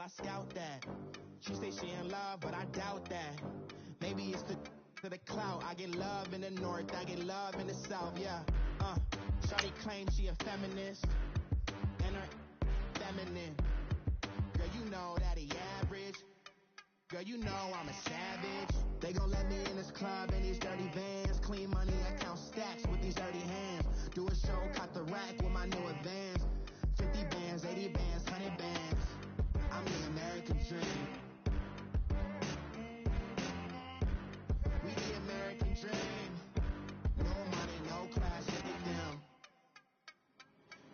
I scout that. She say she in love, but I doubt that. Maybe it's the clout. I get love in the north, I get love in the south, yeah. Shawty claims she a feminist, and her feminine. Girl, you know that he average. Girl, you know I'm a savage. They gon' let me in this club in these dirty vans. Clean money, I count stacks with these dirty hands. Do a show, caught the rack with my new advance. 50 bands, 80 bands, 100 bands. I'm the American dream. We the American dream. No money, no class, look at them.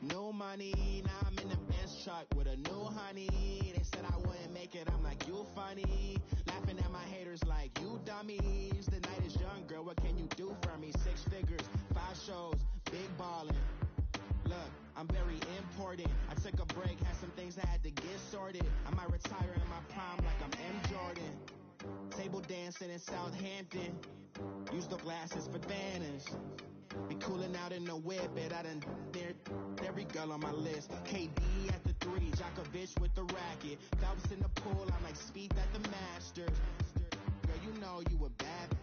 No money, now I'm in the Benz truck with a new honey. They said I wouldn't make it, I'm like, you funny. Laughing at my haters like, you dummies. The night is young, girl, what can you do for me? 6 figures, 5 shows, big ballin'. Look, I'm very important. I took a break, had some things I had to get sorted. I might retire in my prime like I'm M. Jordan. Table dancing in Southampton. Use the glasses for banners. Be cooling out in the whip, and I done dared every girl on my list. KD at the 3, Djokovic with the racket. Phelps in the pool, I'm like Spieth at the Masters. Girl, you know you a bad.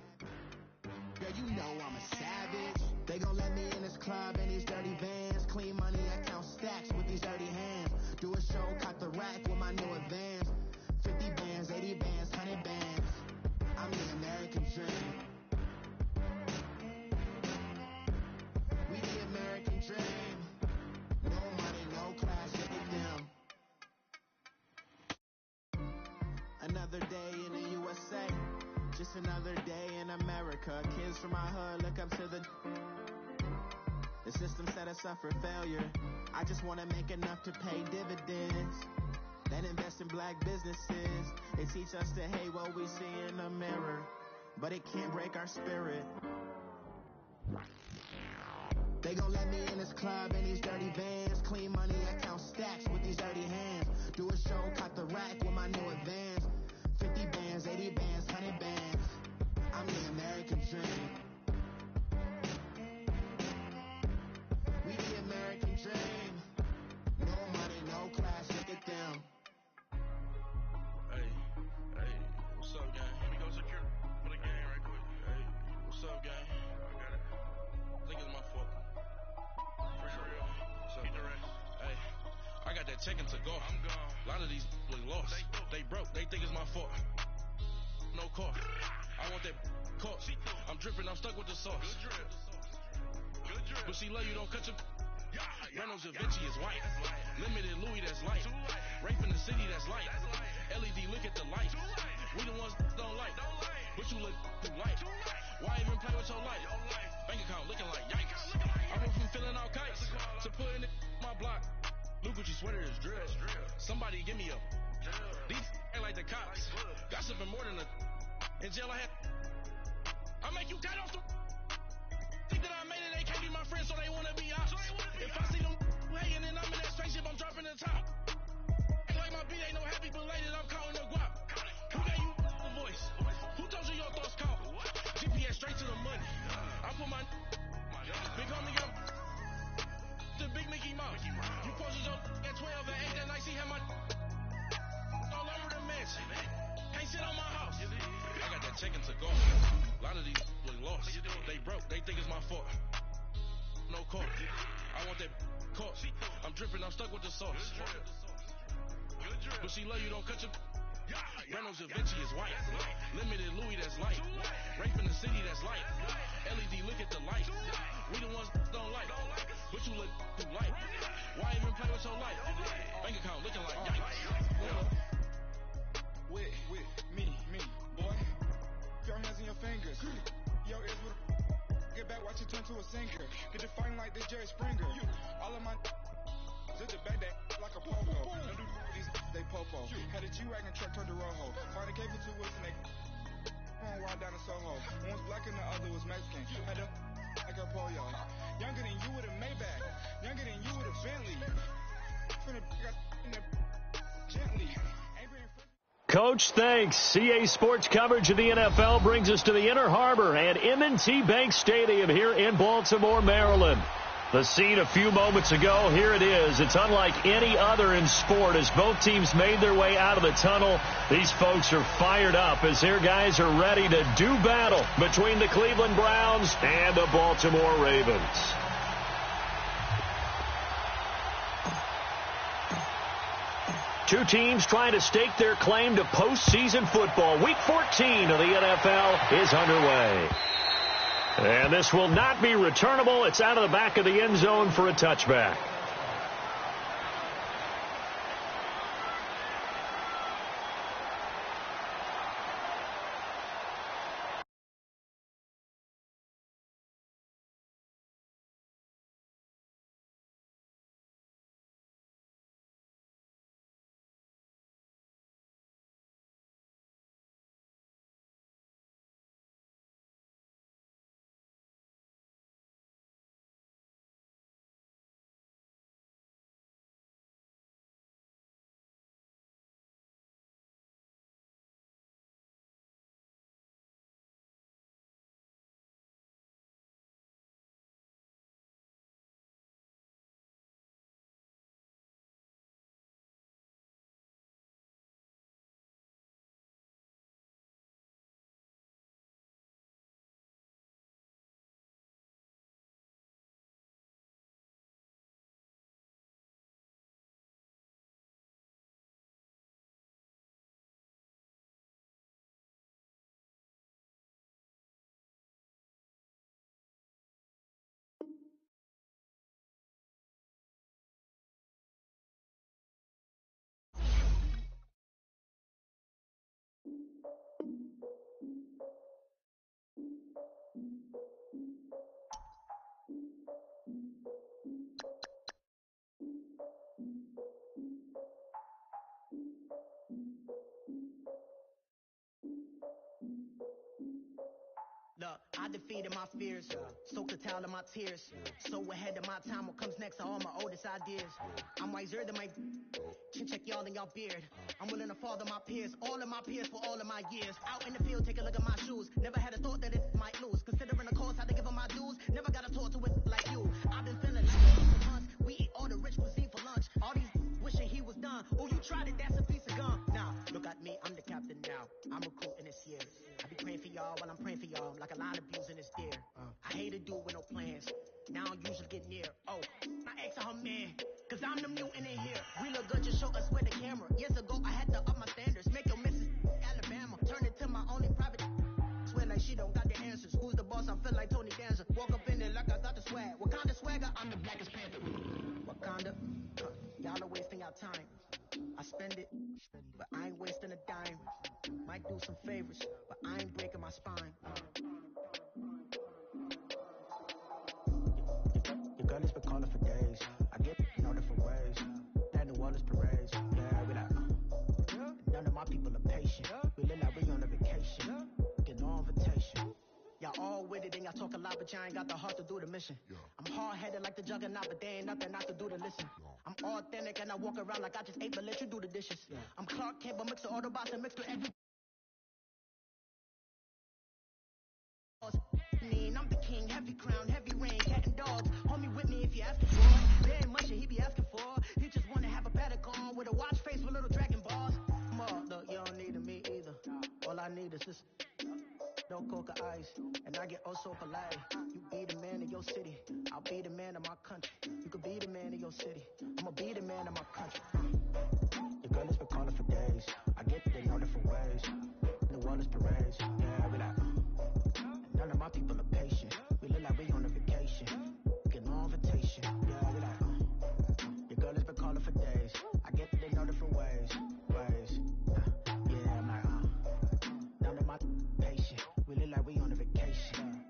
Girl, you know I'm a savage. They gon' let me in this club in these dirty vans. Clean money, I count stacks with these dirty hands. Do a show, caught the rack with my new advance. 50 bands, 80 bands, 100 bands. I'm the American dream. We the American dream. No money, no class, look at them. Another day in the USA. Just another day in America. Kids from my hood look up to the system set us up for failure. I just want to make enough to pay dividends. Then invest in black businesses. They teach us to hate what we see in the mirror, but it can't break our spirit. They gon' let me in this club in these dirty vans. Clean money, I count stacks with these dirty hands. Do a show, caught the rack with my new advance. 50 bands, 80 bands, 100 bands. I'm the American dream. We the American dream. No money, no class, look at them. Hey, what's up, gang? Let me go secure for the game right quick. Hey, what's up, gang? I got it. I think it's my fault. For real. What's up, man? Hey, I got that checking to go. I'm gone. A lot of these was lost. They broke. They think it's my fault. No cost. I want that cost. I'm dripping. I'm stuck with the sauce. Good drip. Good drip. But she love you, don't cut your. Reynolds Da Vinci is white. Limited Louis, that's light. Rape in the city, that's light. LED, look at the light. We the ones don't like. But you look too light. Why even play with your life? Bank account looking like yikes. I went from filling out kites to putting it in my block. Blue Gucci sweater is drill. Somebody give me a. These act like the cops. Gossiping more than a. In jail I had. I make you cut off the. Think that I made it, they can't be my friends, so they wanna be ops. If I see them hating and I'm in that spaceship, I'm dropping the top. Ain't like my beat, ain't no happy belated, I'm counting the guap. Who gave you the voice? Who told you your thoughts count? GPS straight to the money. I put my big homie up. The big Mickey Mouse. You posted your at 12 and 8 that night, see how my all over the mansion. Can't sit on my house. I got that checking to go. A lot of these was lost. They broke, they think it's my fault. No cost. I want that cost. I'm dripping, I'm stuck with the sauce. But she love you, don't cut your. Reynolds Da Vinci is white. Limited Louis, that's light. Rape in the city, that's light. LED, look at the light. We the ones don't like. But you look too light. Why even play with your life? Bank account looking like yikes. With me, boy. Your hands in your fingers. Your ears with a. Get back, watch it turn to a singer. Get you fighting like this Jerry Springer. All of my. Zip the back that like a pogo. Don't do these, they popo. Had a G-Wagon truck turned to Rojo. Find a cable 2 wheels and they. One ride down to Soho. One was black and the other was Mexican. Had a. Like a pollo. Younger than you with a Maybach. Younger than you with a Bentley. Finna got in the. Gently. Coach, thanks. CA Sports coverage of the NFL brings us to the Inner Harbor and M&T Bank Stadium here in Baltimore, Maryland. The scene a few moments ago, here it is. It's unlike any other in sport as both teams made their way out of the tunnel. These folks are fired up as their guys are ready to do battle between the Cleveland Browns and the Baltimore Ravens. Two teams trying to stake their claim to postseason football. Week 14 of the NFL is underway. And this will not be returnable. It's out of the back of the end zone for a touchback. Look, I defeated my fears, soaked a towel in my tears. So ahead of my time, what comes next are all my oldest ideas. I'm wiser than my chin check y'all in y'all beard. I'm willing to father my peers, all of my peers for all of my years. Out in the field, take a look at my shoes. Never had a thought that it might lose. Considering the cost, had to give them my dues. Never got to talk to it like you. I've been feeling like for months. We eat all the rich cuisine for lunch. All these wishing he was done. Oh, you tried it, that's a piece of gum. Now, look at me, I'm the captain now. I'm recruiting this year. I be praying for y'all while I'm praying for y'all. Like a line abusing this deer. I hate to do it with no plans. Now I usually get near. Oh, my ex her man. Cause I'm the mutant in here. We look good, just show us where the camera. Years ago, I had to up my standards. Make your missus Alabama. Turn it to my only private. Swear like she don't got the answers. Who's the boss? I feel like Tony Danza. Walk up in there like I got the swag. Wakanda swagger, I'm the blackest panther. Wakanda, y'all are wasting our time. I spend it, but I ain't wasting a dime. Might do some favors, but I ain't breaking my spine. Your girl has been calling for days. I get in all different ways. That New Orleans parades. Yeah, we like, none of my people are patient. We look like we on a vacation. Get no invitation. Y'all all with it and y'all talk a lot, but y'all ain't got the heart to do the mission. I'm hard-headed like the juggernaut, but there ain't nothing I can do to listen. I'm authentic and I walk around like I just ate, but let you do the dishes. I'm Clark Kent, but mix the Autobots and mix with every... I'm the king, heavy crown, heavy rain, cat and dogs. Homie with me if you asking for it. There ain't much that he be asking for. He just wanna have a paddock on with a watch face with little dragon balls. Look, you don't need me either. All I need is this. No coca ice, and I get oh so polite. You be the man of your city, I'll be the man of my country. You could be the man of your city, I'ma be the man of my country. Your girl has been calling for days. I get it in all different ways. New Orleans parades, yeah, we like. None of my people are patient. We look like we on a vacation. Get no invitation. Yeah, we like. Your girl has been calling for days. I get it in all different ways. Yeah, I'm like, none of my patient. We look like we on a vacation.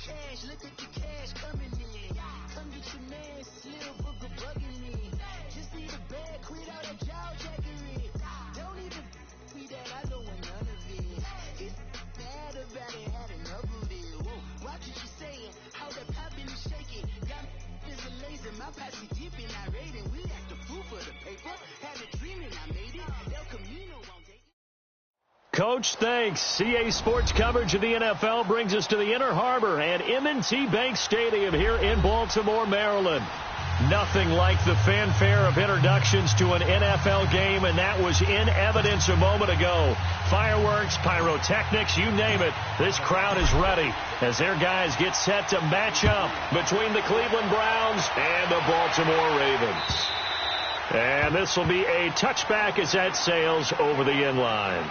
cash, look at the cash coming in. Come get your man, Slim Booker bugging me. Just need a bag, quit all that jaw jackery. Don't even me that, I don't want none of it. It's bad about it, had enough of it. Whoa, watch what you saying, how that poppin' and shaking. Got me laser, my posse dipping, I raiding. We act the fool for the paper. Had a dream and I made it. El Camino won't take it. Coach, thanks. CA Sports coverage of the NFL brings us to the Inner Harbor at M&T Bank Stadium here in Baltimore, Maryland. Nothing like the fanfare of introductions to an NFL game, and that was in evidence a moment ago. Fireworks, pyrotechnics, you name it. This crowd is ready as their guys get set to match up between the Cleveland Browns and the Baltimore Ravens. And this will be a touchback as that sails over the end line.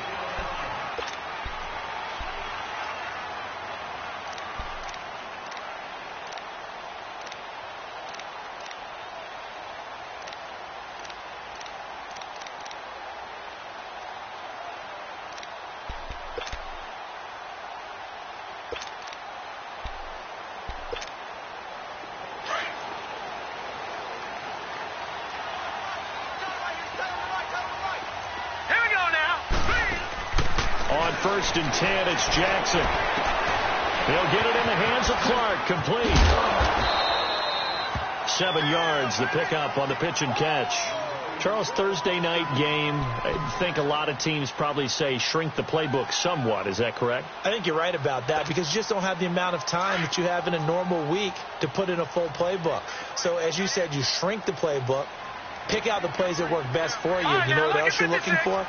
First and 10, it's Jackson. He'll get it in the hands of Clark. Complete. 7 yards, the pickup on the pitch and catch. Charles, Thursday night game, I think a lot of teams probably say shrink the playbook somewhat. Is that correct? I think you're right about that because you just don't have the amount of time that you have in a normal week to put in a full playbook. So as you said, you shrink the playbook. Pick out the plays that work best for you. You know what else you're looking for?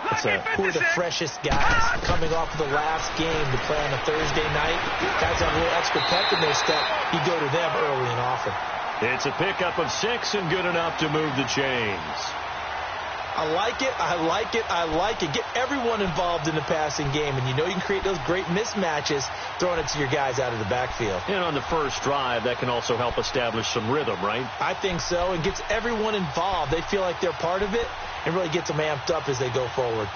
Who are the freshest guys coming off of the last game to play on a Thursday night? Guys have a little extra pep in their step. You go to them early and often. It's a pickup of 6 and good enough to move the chains. I like it. I like it. I like it. Get everyone involved in the passing game, and you know you can create those great mismatches throwing it to your guys out of the backfield. And on the first drive, that can also help establish some rhythm, right? I think so, and gets everyone involved. They feel like they're part of it and really gets them amped up as they go forward.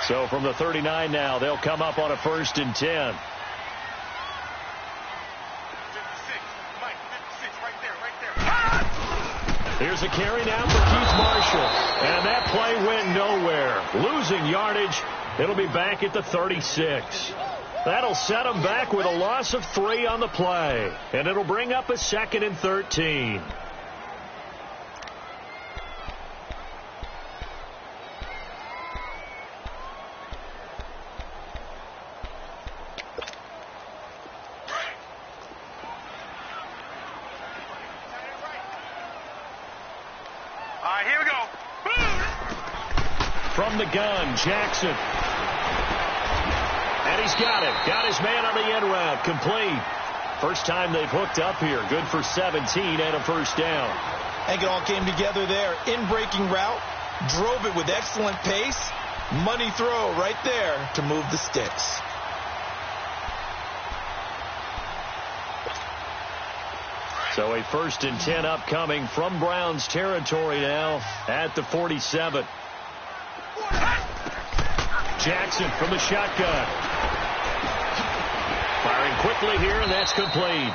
So from the 39 now, they'll come up on a 1st and 10. Here's a carry now for Keith Marshall. And that play went nowhere. Losing yardage. It'll be back at the 36. That'll set them back with a loss of 3 on the play. And it'll bring up a 2nd and 13. Here we go. From the gun, Jackson. And he's got it. Got his man on the end route. Complete. First time they've hooked up here. Good for 17 and a first down. I think it all came together there. In-breaking route. Drove it with excellent pace. Money throw right there to move the sticks. So a 1st and 10 upcoming from Browns territory now at the 47. Jackson from the shotgun. Firing quickly here, and that's complete.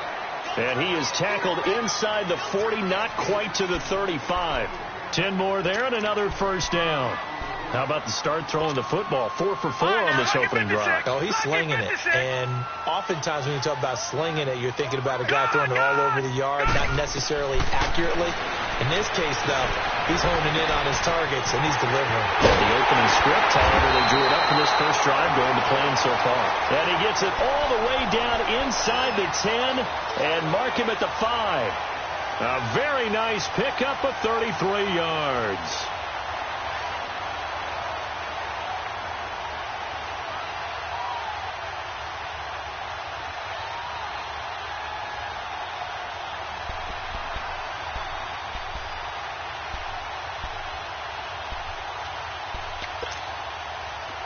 And he is tackled inside the 40, not quite to the 35. 10 more there and another first down. How about the start throwing the football? 4 for 4 on this opening drive. Oh, he's slinging it. And oftentimes when you talk about slinging it, you're thinking about a guy throwing it all over the yard, not necessarily accurately. In this case, though, he's honing in on his targets, and he's delivering. The opening script, however, they drew it up for this first drive going to plan so far. And he gets it all the way down inside the 10 and mark him at the 5. A very nice pickup of 33 yards.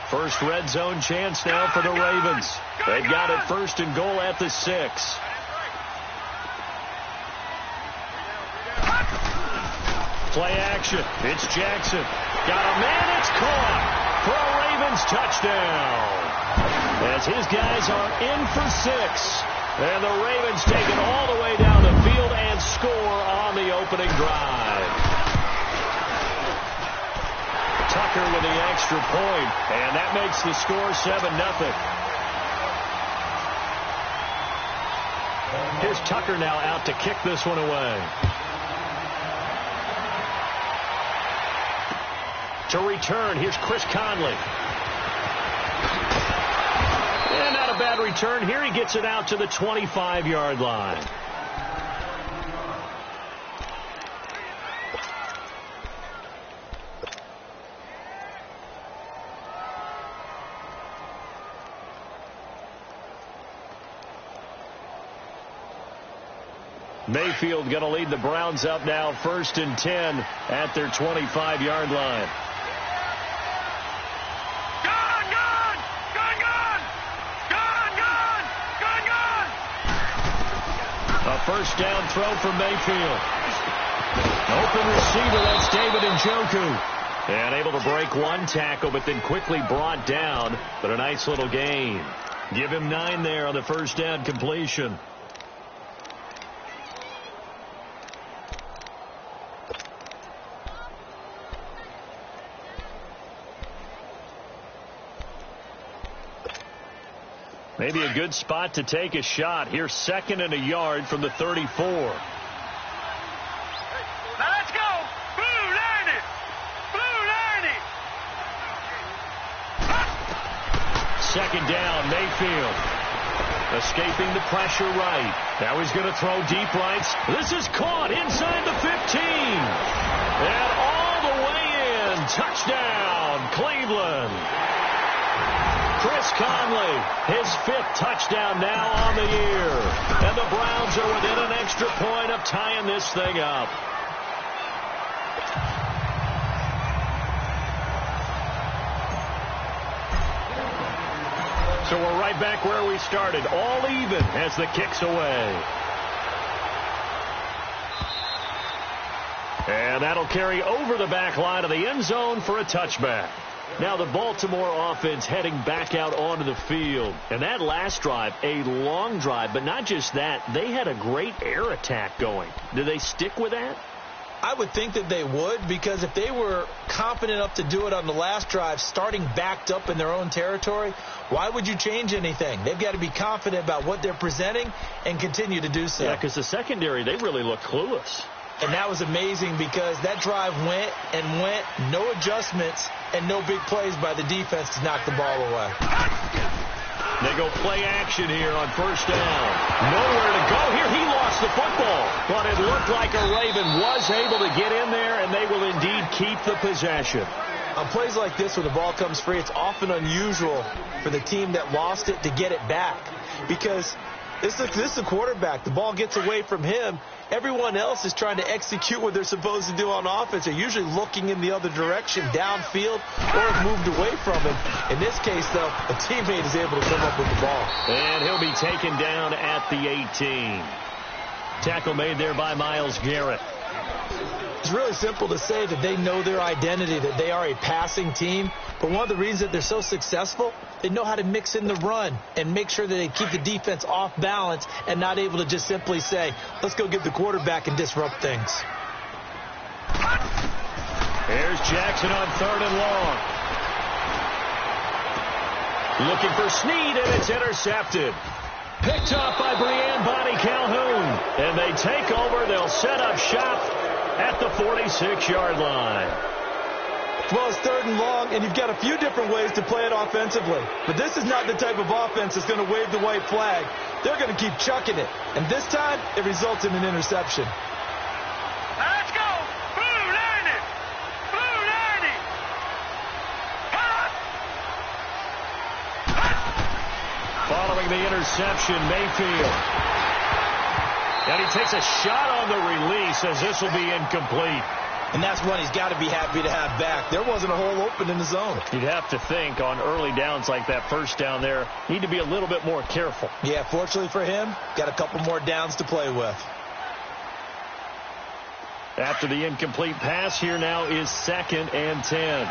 First red zone chance now for the Ravens. They've got it 1st and goal at the 6. Play action. It's Jackson. Got a man. It's caught. for a Ravens touchdown. As his guys are in for 6. And the Ravens take it all the way down the field and score on the opening drive. Tucker with the extra point, and that makes the score 7-0. Here's Tucker now out to kick this one away. To return, here's Chris Conley. And not a bad return. Here he gets it out to the 25-yard line. Mayfield going to lead the Browns up now, 1st and 10 at their 25-yard line. A first down throw for Mayfield. Open receiver, that's David Njoku. And able to break one tackle, but then quickly brought down. But a nice little gain. Give him 9 there on the first down completion. Maybe a good spot to take a shot. Here's 2nd and a yard from the 34. Now let's go. Blue, learn it. Blue, learn it. 2nd down, Mayfield. Escaping the pressure right. Now he's going to throw deep rights. This is caught inside the 15. And all the way in. Touchdown, Cleveland. Chris Conley, his 5th touchdown now on the year. And the Browns are within an extra point of tying this thing up. So we're right back where we started, all even as the kick's away. And that'll carry over the back line of the end zone for a touchback. Now the Baltimore offense heading back out onto the field. And that last drive, a long drive, but not just that, they had a great air attack going. Do they stick with that? I would think that they would, because if they were confident enough to do it on the last drive, starting backed up in their own territory, why would you change anything? They've got to be confident about what they're presenting and continue to do so. Yeah, because the secondary, they really look clueless. And that was amazing because that drive went and went, no adjustments, and no big plays by the defense to knock the ball away. They go play action here on first down. Nowhere to go here. He lost the football. But it looked like a Raven was able to get in there, and they will indeed keep the possession. On plays like this, when the ball comes free, it's often unusual for the team that lost it to get it back. Because this is a quarterback. The ball gets away from him. Everyone else is trying to execute what they're supposed to do on offense. They're usually looking in the other direction, downfield, or have moved away from him. In this case, though, a teammate is able to come up with the ball. And he'll be taken down at the 18. Tackle made there by Myles Garrett. It's really simple to say that they know their identity, that they are a passing team. But one of the reasons that they're so successful, they know how to mix in the run and make sure that they keep the defense off balance and not able to just simply say, let's go get the quarterback and disrupt things. Here's Jackson on 3rd and long. Looking for Snead, and it's intercepted. Picked up by Breanne Bonnie Calhoun. And they take over. They'll set up shop at the 46-yard line. Well, it's 3rd and long, and you've got a few different ways to play it offensively. But this is not the type of offense that's going to wave the white flag. They're going to keep chucking it. And this time, it results in an interception. Let's go. Blue, learn it. Blue, learn it. Following the interception, Mayfield. And he takes a shot on the release as this will be incomplete. And that's one he's got to be happy to have back. There wasn't a hole open in the zone. You'd have to think on early downs like that first down there, need to be a little bit more careful. Yeah, fortunately for him, got a couple more downs to play with. After the incomplete pass, here now is 2nd and 10.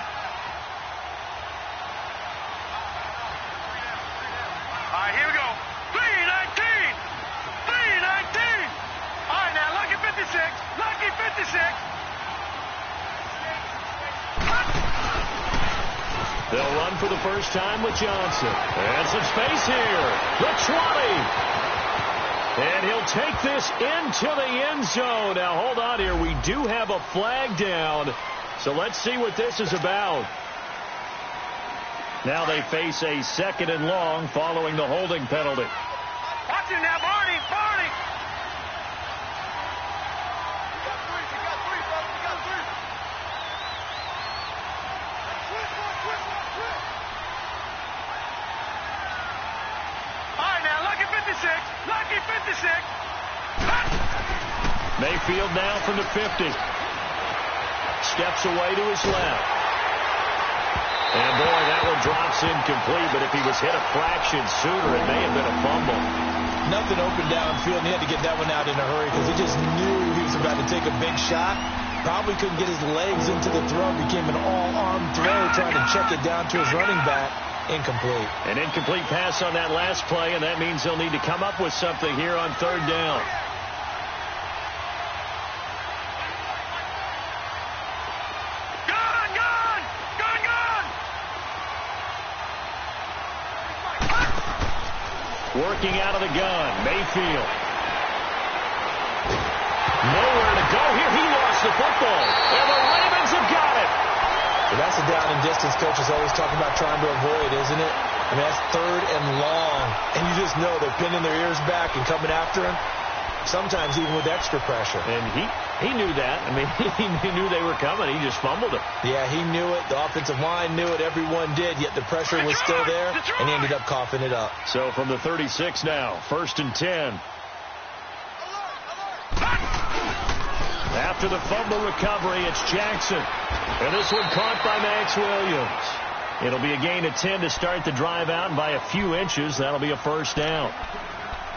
They'll run for the first time with Johnson. And some space here. The 20. And he'll take this into the end zone. Now, hold on here. We do have a flag down. So let's see what this is about. Now they face a 2nd and long following the holding penalty. Watch it now, Barney. Barney. We got three, brother. We got three. All right, now, lucky 56. Lucky 56. Mayfield now from the 50. Steps away to his left. And, boy, that one drops incomplete. But if he was hit a fraction sooner, it may have been a fumble. Nothing open downfield, and he had to get that one out in a hurry because he just knew he was about to take a big shot. Probably couldn't get his legs into the throw. Became an all-arm throw trying to check it down to his running back. Incomplete. An incomplete pass on that last play, and that means they'll need to come up with something here on 3rd down. Working out of the gun, Mayfield. Nowhere to go here. He lost the football. And the Ravens have got it. Well, that's a down and distance coach is always talking about trying to avoid, isn't it? I mean, that's 3rd and long. And you just know they're pinning their ears back and coming after him. Sometimes even with extra pressure. And he knew that. I mean, he knew they were coming. He just fumbled it. Yeah, he knew it. The offensive line knew it. Everyone did. Yet the pressure was still there, and he ended up coughing it up. So from the 36 now, 1st and 10. After the fumble recovery, it's Jackson. And this one caught by Max Williams. It'll be a gain of 10 to start the drive out, and by a few inches, that'll be a 1st down.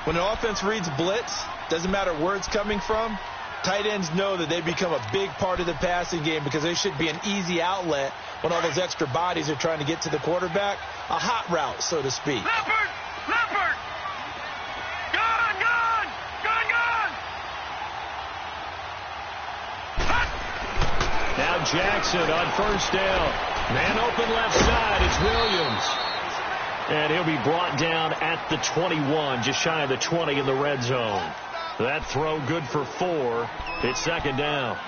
When an offense reads blitz, doesn't matter where it's coming from, tight ends know that they become a big part of the passing game because they should be an easy outlet when all those extra bodies are trying to get to the quarterback. A hot route, so to speak. Leopard! Leopard! Gun! Gun! Gun! Gun! Now Jackson on 1st down. Man open left side. It's Williams. And he'll be brought down at the 21, just shy of the 20 in the red zone. That throw good for 4. It's 2nd down.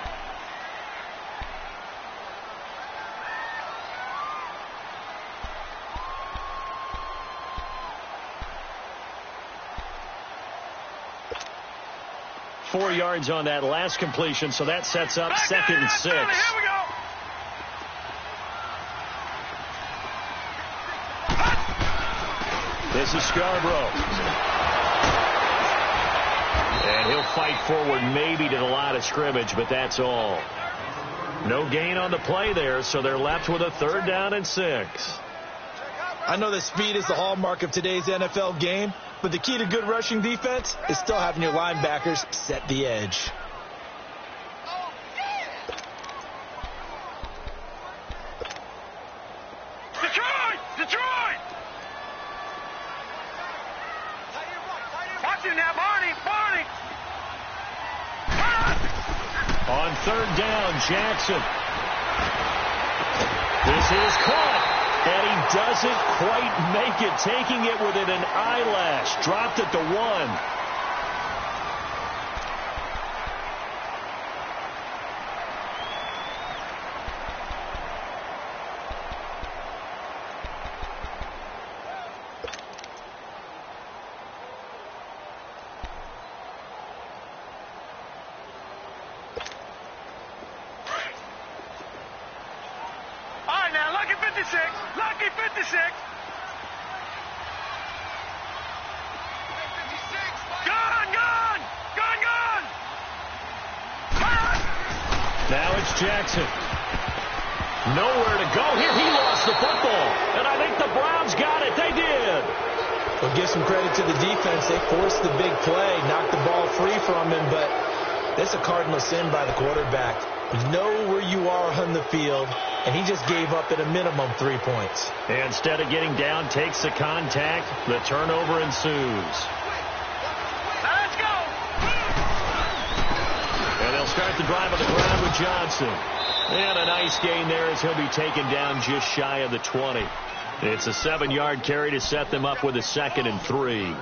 Four yards on that last completion, so that sets up 2nd and 6. Here we go. This is Scarborough. And he'll fight forward maybe to the line of scrimmage, but that's all. No gain on the play there, so they're left with a 3rd down and 6. I know that speed is the hallmark of today's NFL game, but the key to good rushing defense is still having your linebackers set the edge. Detroit! Detroit! Watch it now, Barney! Barney! On 3rd down, Jackson. This is caught. And he doesn't quite make it, taking it within an eyelash. Dropped at the 1. Lucky 56! Lucky 56! Gun! Gun! Gun! Gun! Now it's Jackson. Nowhere to go here. He lost the football. And I think the Browns got it. They did. Well, give some credit to the defense. They forced the big play, knocked the ball free from him, but that's a cardinal sin by the quarterback. You know where you are on the field, and he just gave up at a minimum 3 points. And instead of getting down, takes the contact. The turnover ensues. Let's go! And they'll start the drive on the ground with Johnson. And a nice gain there as he'll be taken down just shy of the 20. It's a 7-yard carry to set them up with a 2nd and 3.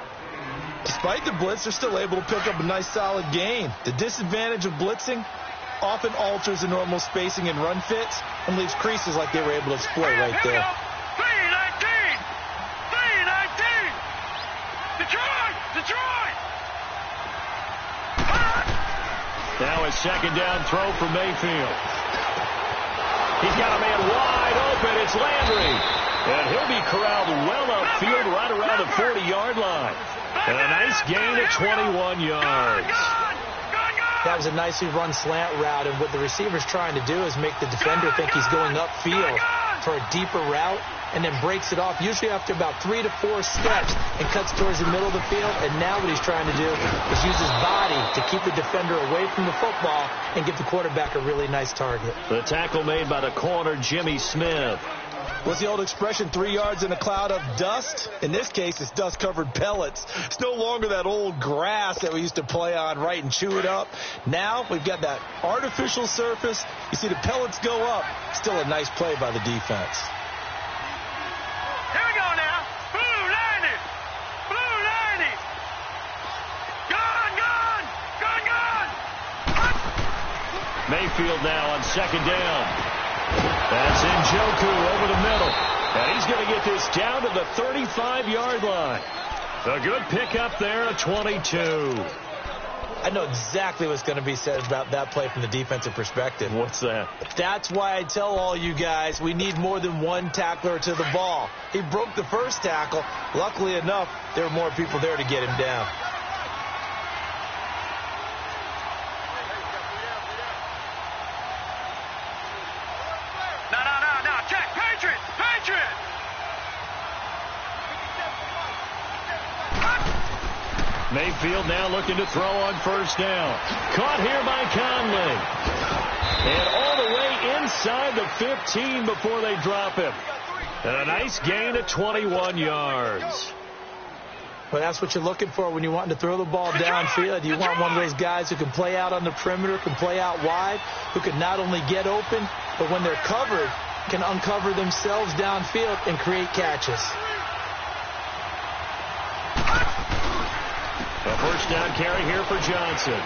Despite the blitz, they're still able to pick up a nice solid gain. The disadvantage of blitzing often alters the normal spacing and run fits and leaves creases like they were able to exploit right there. 3-19! 3-19! Detroit! Detroit! Now a 2nd down throw for Mayfield. He's got a man wide open. It's Landry. And he'll be corralled well upfield right around the 40-yard line. And a nice gain of 21 yards. That was a nicely run slant route, and what the receiver's trying to do is make the defender think he's going upfield for a deeper route, and then breaks it off, usually after about 3 to 4 steps, and cuts towards the middle of the field. And now what he's trying to do is use his body to keep the defender away from the football and give the quarterback a really nice target. The tackle made by the corner, Jimmy Smith. What's the old expression, 3 yards in a cloud of dust? In this case, it's dust-covered pellets. It's no longer that old grass that we used to play on, right, and chew it up. Now we've got that artificial surface. You see the pellets go up. Still a nice play by the defense. Here we go now. Blue 90. Blue 90. Gone, gone. Gone, gone. Mayfield now on 2nd down. That's Njoku over the middle. And he's going to get this down to the 35-yard line. A good pickup there at 22. I know exactly what's going to be said about that play from the defensive perspective. What's that? That's why I tell all you guys we need more than one tackler to the ball. He broke the first tackle. Luckily enough, there were more people there to get him down. No. Check. Patriot. Patriot. Mayfield now looking to throw on 1st down. Caught here by Conley. And all the way inside the 15 before they drop him. And a nice gain of 21 yards. Well, that's what you're looking for when you're wanting to throw the ball downfield. You want one of those guys who can play out on the perimeter, can play out wide, who can not only get open, but when they're covered, can uncover themselves downfield and create catches. A 1st down carry here for Johnson.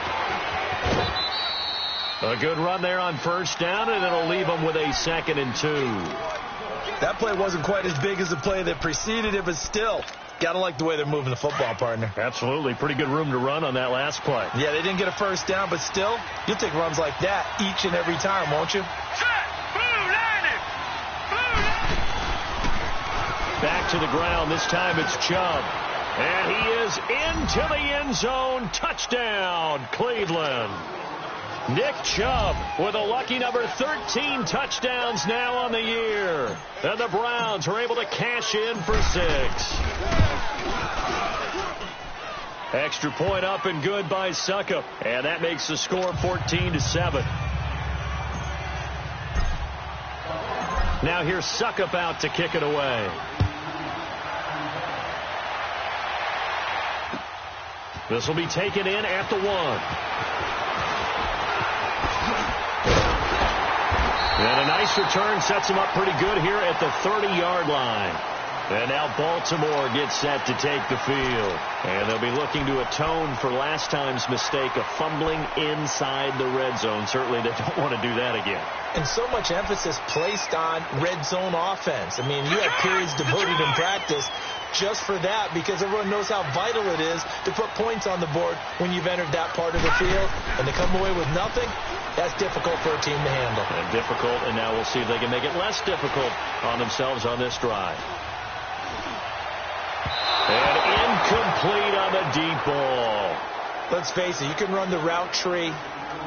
A good run there on 1st down, and it'll leave them with a 2nd and 2. That play wasn't quite as big as the play that preceded it, but still, got to like the way they're moving the football, partner. Absolutely. Pretty good room to run on that last play. Yeah, they didn't get a 1st down, but still, you'll take runs like that each and every time, won't you? Back to the ground. This time it's Chubb. And he is into the end zone. Touchdown, Cleveland. Nick Chubb with a lucky number 13 touchdowns now on the year. And the Browns are able to cash in for 6. Extra point up and good by Suckup. And that makes the score 14-7. Now here's Suckup out to kick it away. This will be taken in at the 1. And a nice return sets him up pretty good here at the 30-yard line. And now Baltimore gets set to take the field. And they'll be looking to atone for last time's mistake of fumbling inside the red zone. Certainly they don't want to do that again. And so much emphasis placed on red zone offense. I mean, you have periods devoted in practice just for that, because everyone knows how vital it is to put points on the board when you've entered that part of the field. And to come away with nothing, that's difficult for a team to handle. And difficult, and now we'll see if they can make it less difficult on themselves on this drive. And incomplete on the deep ball. Let's face it, you can run the route tree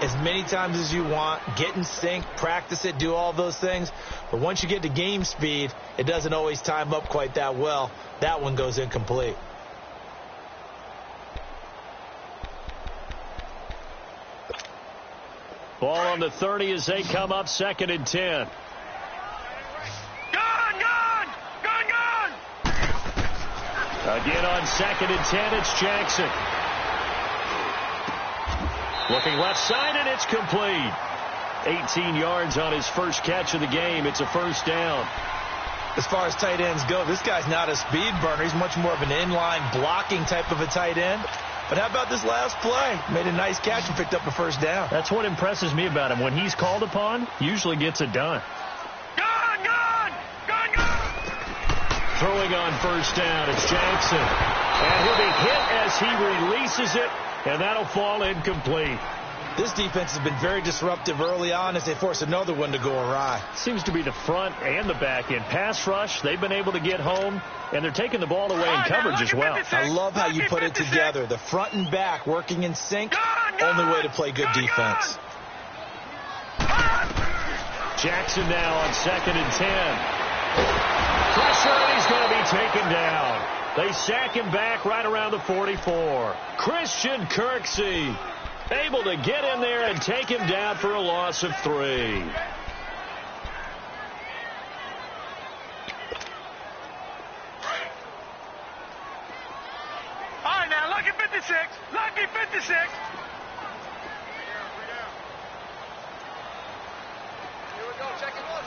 as many times as you want, get in sync, practice it, do all those things. But once you get to game speed, it doesn't always time up quite that well. That one goes incomplete. Ball on the 30 as they come up 2nd and 10. Gone! Again on 2nd and 10, it's Jackson. Looking left side, and it's complete. 18 yards on his first catch of the game. It's a first down. As far as tight ends go, this guy's not a speed burner. He's much more of an inline blocking type of a tight end. But how about this last play? Made a nice catch and picked up a first down. That's what impresses me about him. When he's called upon, usually gets it done. Gone! Throwing on first down, it's Jackson. And he'll be hit as he releases it, and that'll fall incomplete. This defense has been very disruptive early on as they force another one to go awry. Seems to be the front and the back end. Pass rush, they've been able to get home, and they're taking the ball away in coverage as well. I love how you put it together. The front and back working in sync, only way to play good defense. Jackson now on 2nd and 10. Pressure, and he's going to be taken down. They sack him back right around the 44. Christian Kirksey able to get in there and take him down for a loss of 3. All right, now, lucky 56. Lucky 56. Here we go, check it out.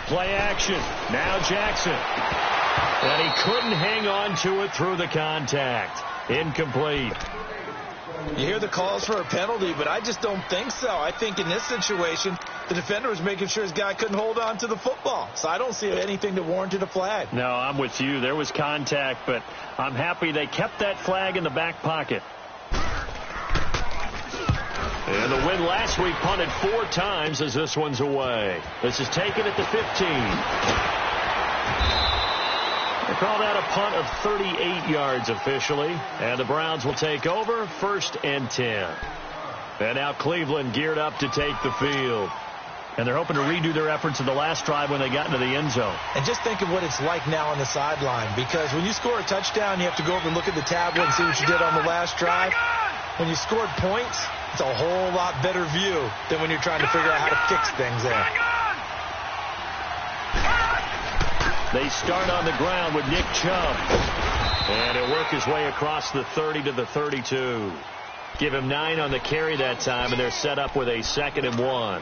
Play action. Now Jackson. And he couldn't hang on to it through the contact. Incomplete. You hear the calls for a penalty, but I just don't think so. I think in this situation, the defender was making sure his guy couldn't hold on to the football. So I don't see anything that warranted a flag. No, I'm with you. There was contact, but I'm happy they kept that flag in the back pocket. And the win last week punted 4 times as this one's away. This is taken at the 15. They call that a punt of 38 yards officially. And the Browns will take over 1st and 10. And now Cleveland geared up to take the field. And they're hoping to redo their efforts in the last drive when they got into the end zone. And just think of what it's like now on the sideline. Because when you score a touchdown, you have to go over and look at the tablet and see what you did on the last drive. When you scored points, it's a whole lot better view than when you're trying to figure out how to fix things there. They start on the ground with Nick Chubb. And he'll work his way across the 30 to the 32. Give him 9 on the carry that time, and they're set up with a 2nd and 1.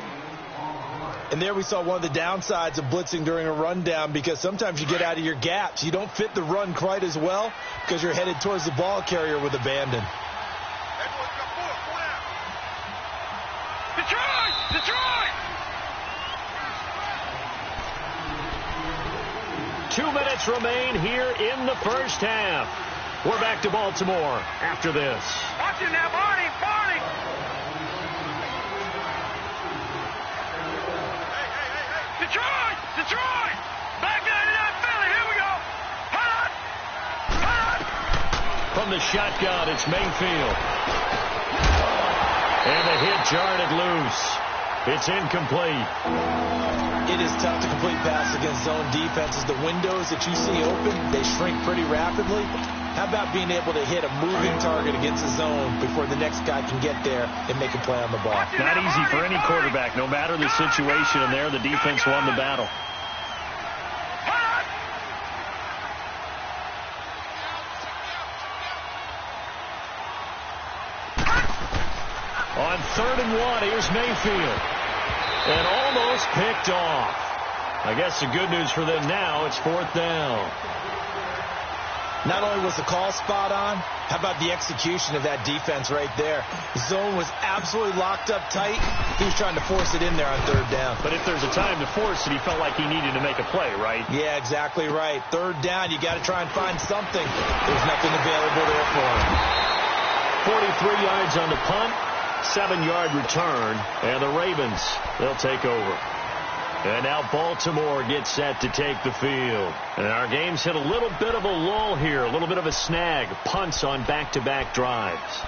And there we saw one of the downsides of blitzing during a rundown, because sometimes you get out of your gaps. You don't fit the run quite as well because you're headed towards the ball carrier with abandon. Detroit! 2 minutes remain here in the first half. We're back to Baltimore after this. Watch it now, Barney! Detroit! Back 99 Philly, here we go! Hot! From the shotgun, it's Mayfield. And the hit jarred it loose. It's incomplete. It is tough to complete pass against zone defenses. The windows that you see open, they shrink pretty rapidly. How about being able to hit a moving target against a zone before the next guy can get there and make a play on the ball? Not easy for any quarterback. No matter the situation, and there the defense won the battle. On 3rd and 1, here's Mayfield. And almost picked off. I guess the good news for them now, it's 4th down. Not only was the call spot on, how about the execution of that defense right there? The zone was absolutely locked up tight. He was trying to force it in there on 3rd down. But if there's a time to force it, he felt like he needed to make a play, right? Yeah, exactly right. 3rd down, you got to try and find something. There's nothing available there for him. 43 yards on the punt. 7-yard return, and the Ravens, they'll take over. And now Baltimore gets set to take the field. And our game's hit a little bit of a lull here, a little bit of a snag. Punts on back-to-back drives.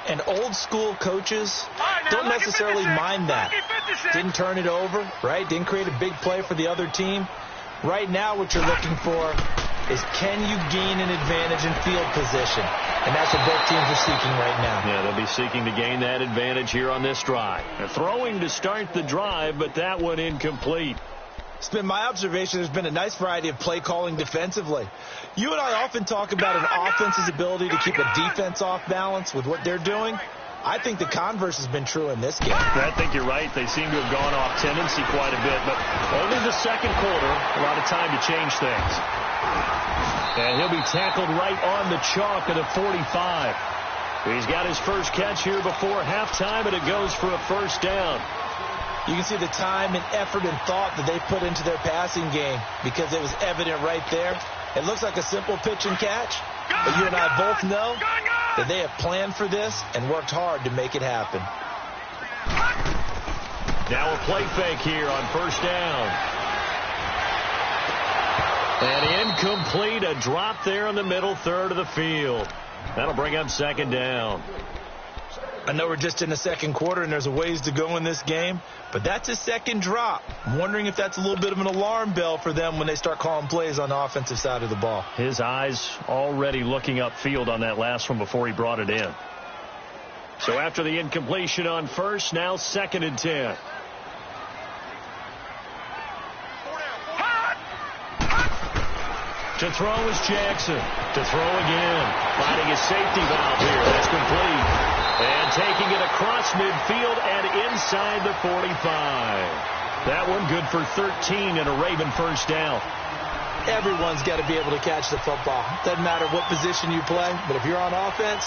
And old-school coaches don't necessarily mind that. Didn't turn it over, right? Didn't create a big play for the other team. Right now what you're looking for is, can you gain an advantage in field position? And that's what both teams are seeking right now. Yeah, they'll be seeking to gain that advantage here on this drive. They're throwing to start the drive, but that one incomplete. It's been my observation there's been a nice variety of play calling defensively. You and I often talk about an offense's ability to keep a defense off balance with what they're doing. I think the converse has been true in this game. I think you're right. They seem to have gone off tendency quite a bit, but only the second quarter, a lot of time to change things. And he'll be tackled right on the chalk of the 45. He's got his first catch here before halftime, and it goes for a first down. You can see the time and effort and thought that they put into their passing game because it was evident right there. It looks like a simple pitch and catch, but you and I both know that they have planned for this and worked hard to make it happen. Now a play fake here on first down. And incomplete, a drop there in the middle third of the field. That'll bring up second down. I know we're just in the second quarter and there's a ways to go in this game, but that's a second drop. I'm wondering if that's a little bit of an alarm bell for them when they start calling plays on the offensive side of the ball. His eyes already looking upfield on that last one before he brought it in. So after the incompletion on first, now 2nd and 10. To throw is Jackson. To throw again. Finding a safety valve here. That's complete. And taking it across midfield and inside the 45. That one good for 13 and a Raven first down. Everyone's got to be able to catch the football. Doesn't matter what position you play, but if you're on offense,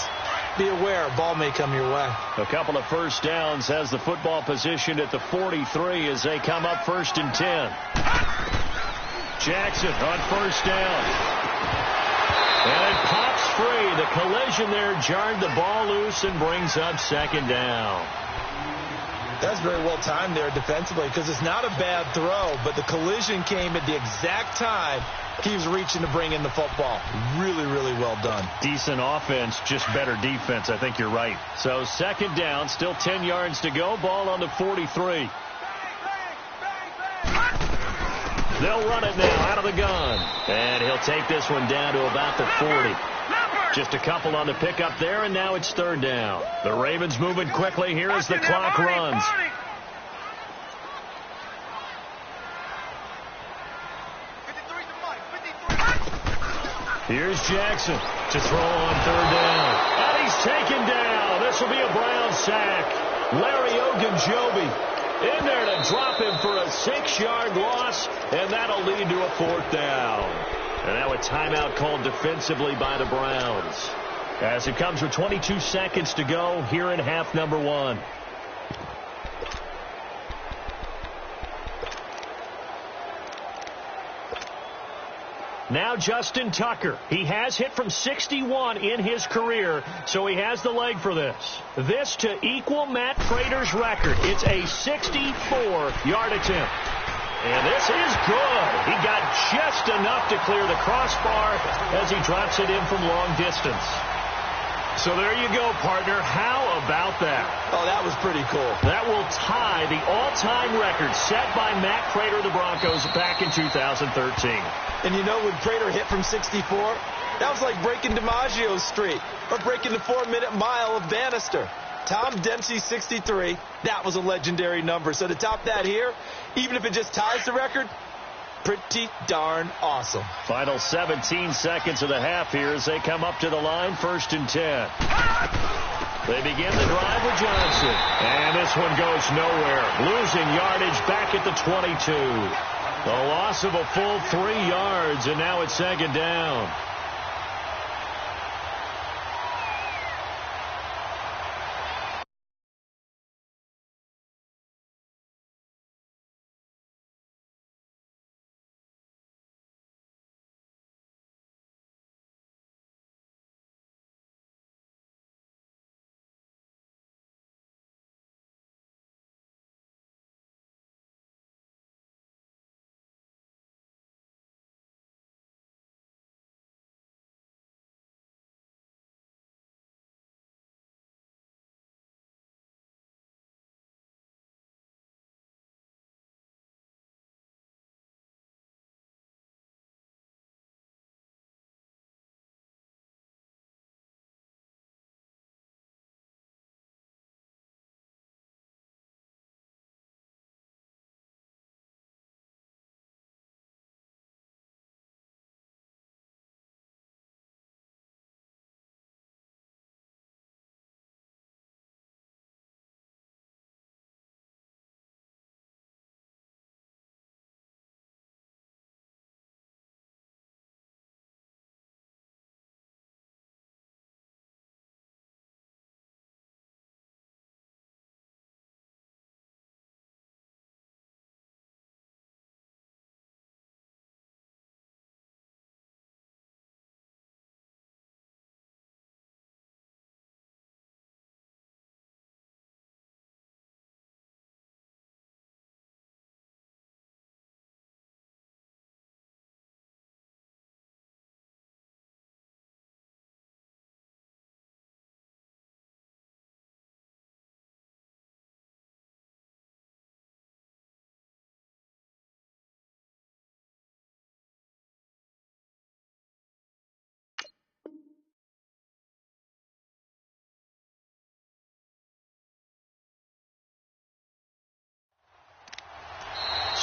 be aware a ball may come your way. A couple of first downs has the football positioned at the 43 as they come up 1st and 10. Jackson on first down. And it pops free. The collision there jarred the ball loose and brings up 2nd down. That's very well timed there defensively because it's not a bad throw, but the collision came at the exact time he was reaching to bring in the football. Really, really well done. Decent offense, just better defense. I think you're right. So 2nd down, still 10 yards to go. Ball on the 43. They'll run it now out of the gun. And he'll take this one down to about the 40. Just a couple on the pickup there, and now it's 3rd down. The Ravens moving quickly here as the clock runs. Here's Jackson to throw on 3rd down. And he's taken down. This will be a Brown sack. Larry Ogunjobi in there to drop him for a 6-yard loss, and that'll lead to a 4th down. And now a timeout called defensively by the Browns. As it comes with 22 seconds to go here in half number 1. Now Justin Tucker. He has hit from 61 in his career, so he has the leg for this. This to equal Matt Prater's record. It's a 64-yard attempt. And this is good. He got just enough to clear the crossbar as he drops it in from long distance. So there you go, partner. How about that? Oh, that was pretty cool. That will tie the all-time record set by Matt Prater of the Broncos back in 2013. And you know, when Prater hit from 64, that was like breaking DiMaggio's streak or breaking the 4-minute mile of Bannister. Tom Dempsey, 63. That was a legendary number. So to top that here, even if it just ties the record, pretty darn awesome. Final 17 seconds of the half here as they come up to the line, 1st and 10. They begin the drive with Johnson. And this one goes nowhere. Losing yardage back at the 22. The loss of a full 3 yards, and now it's 2nd down.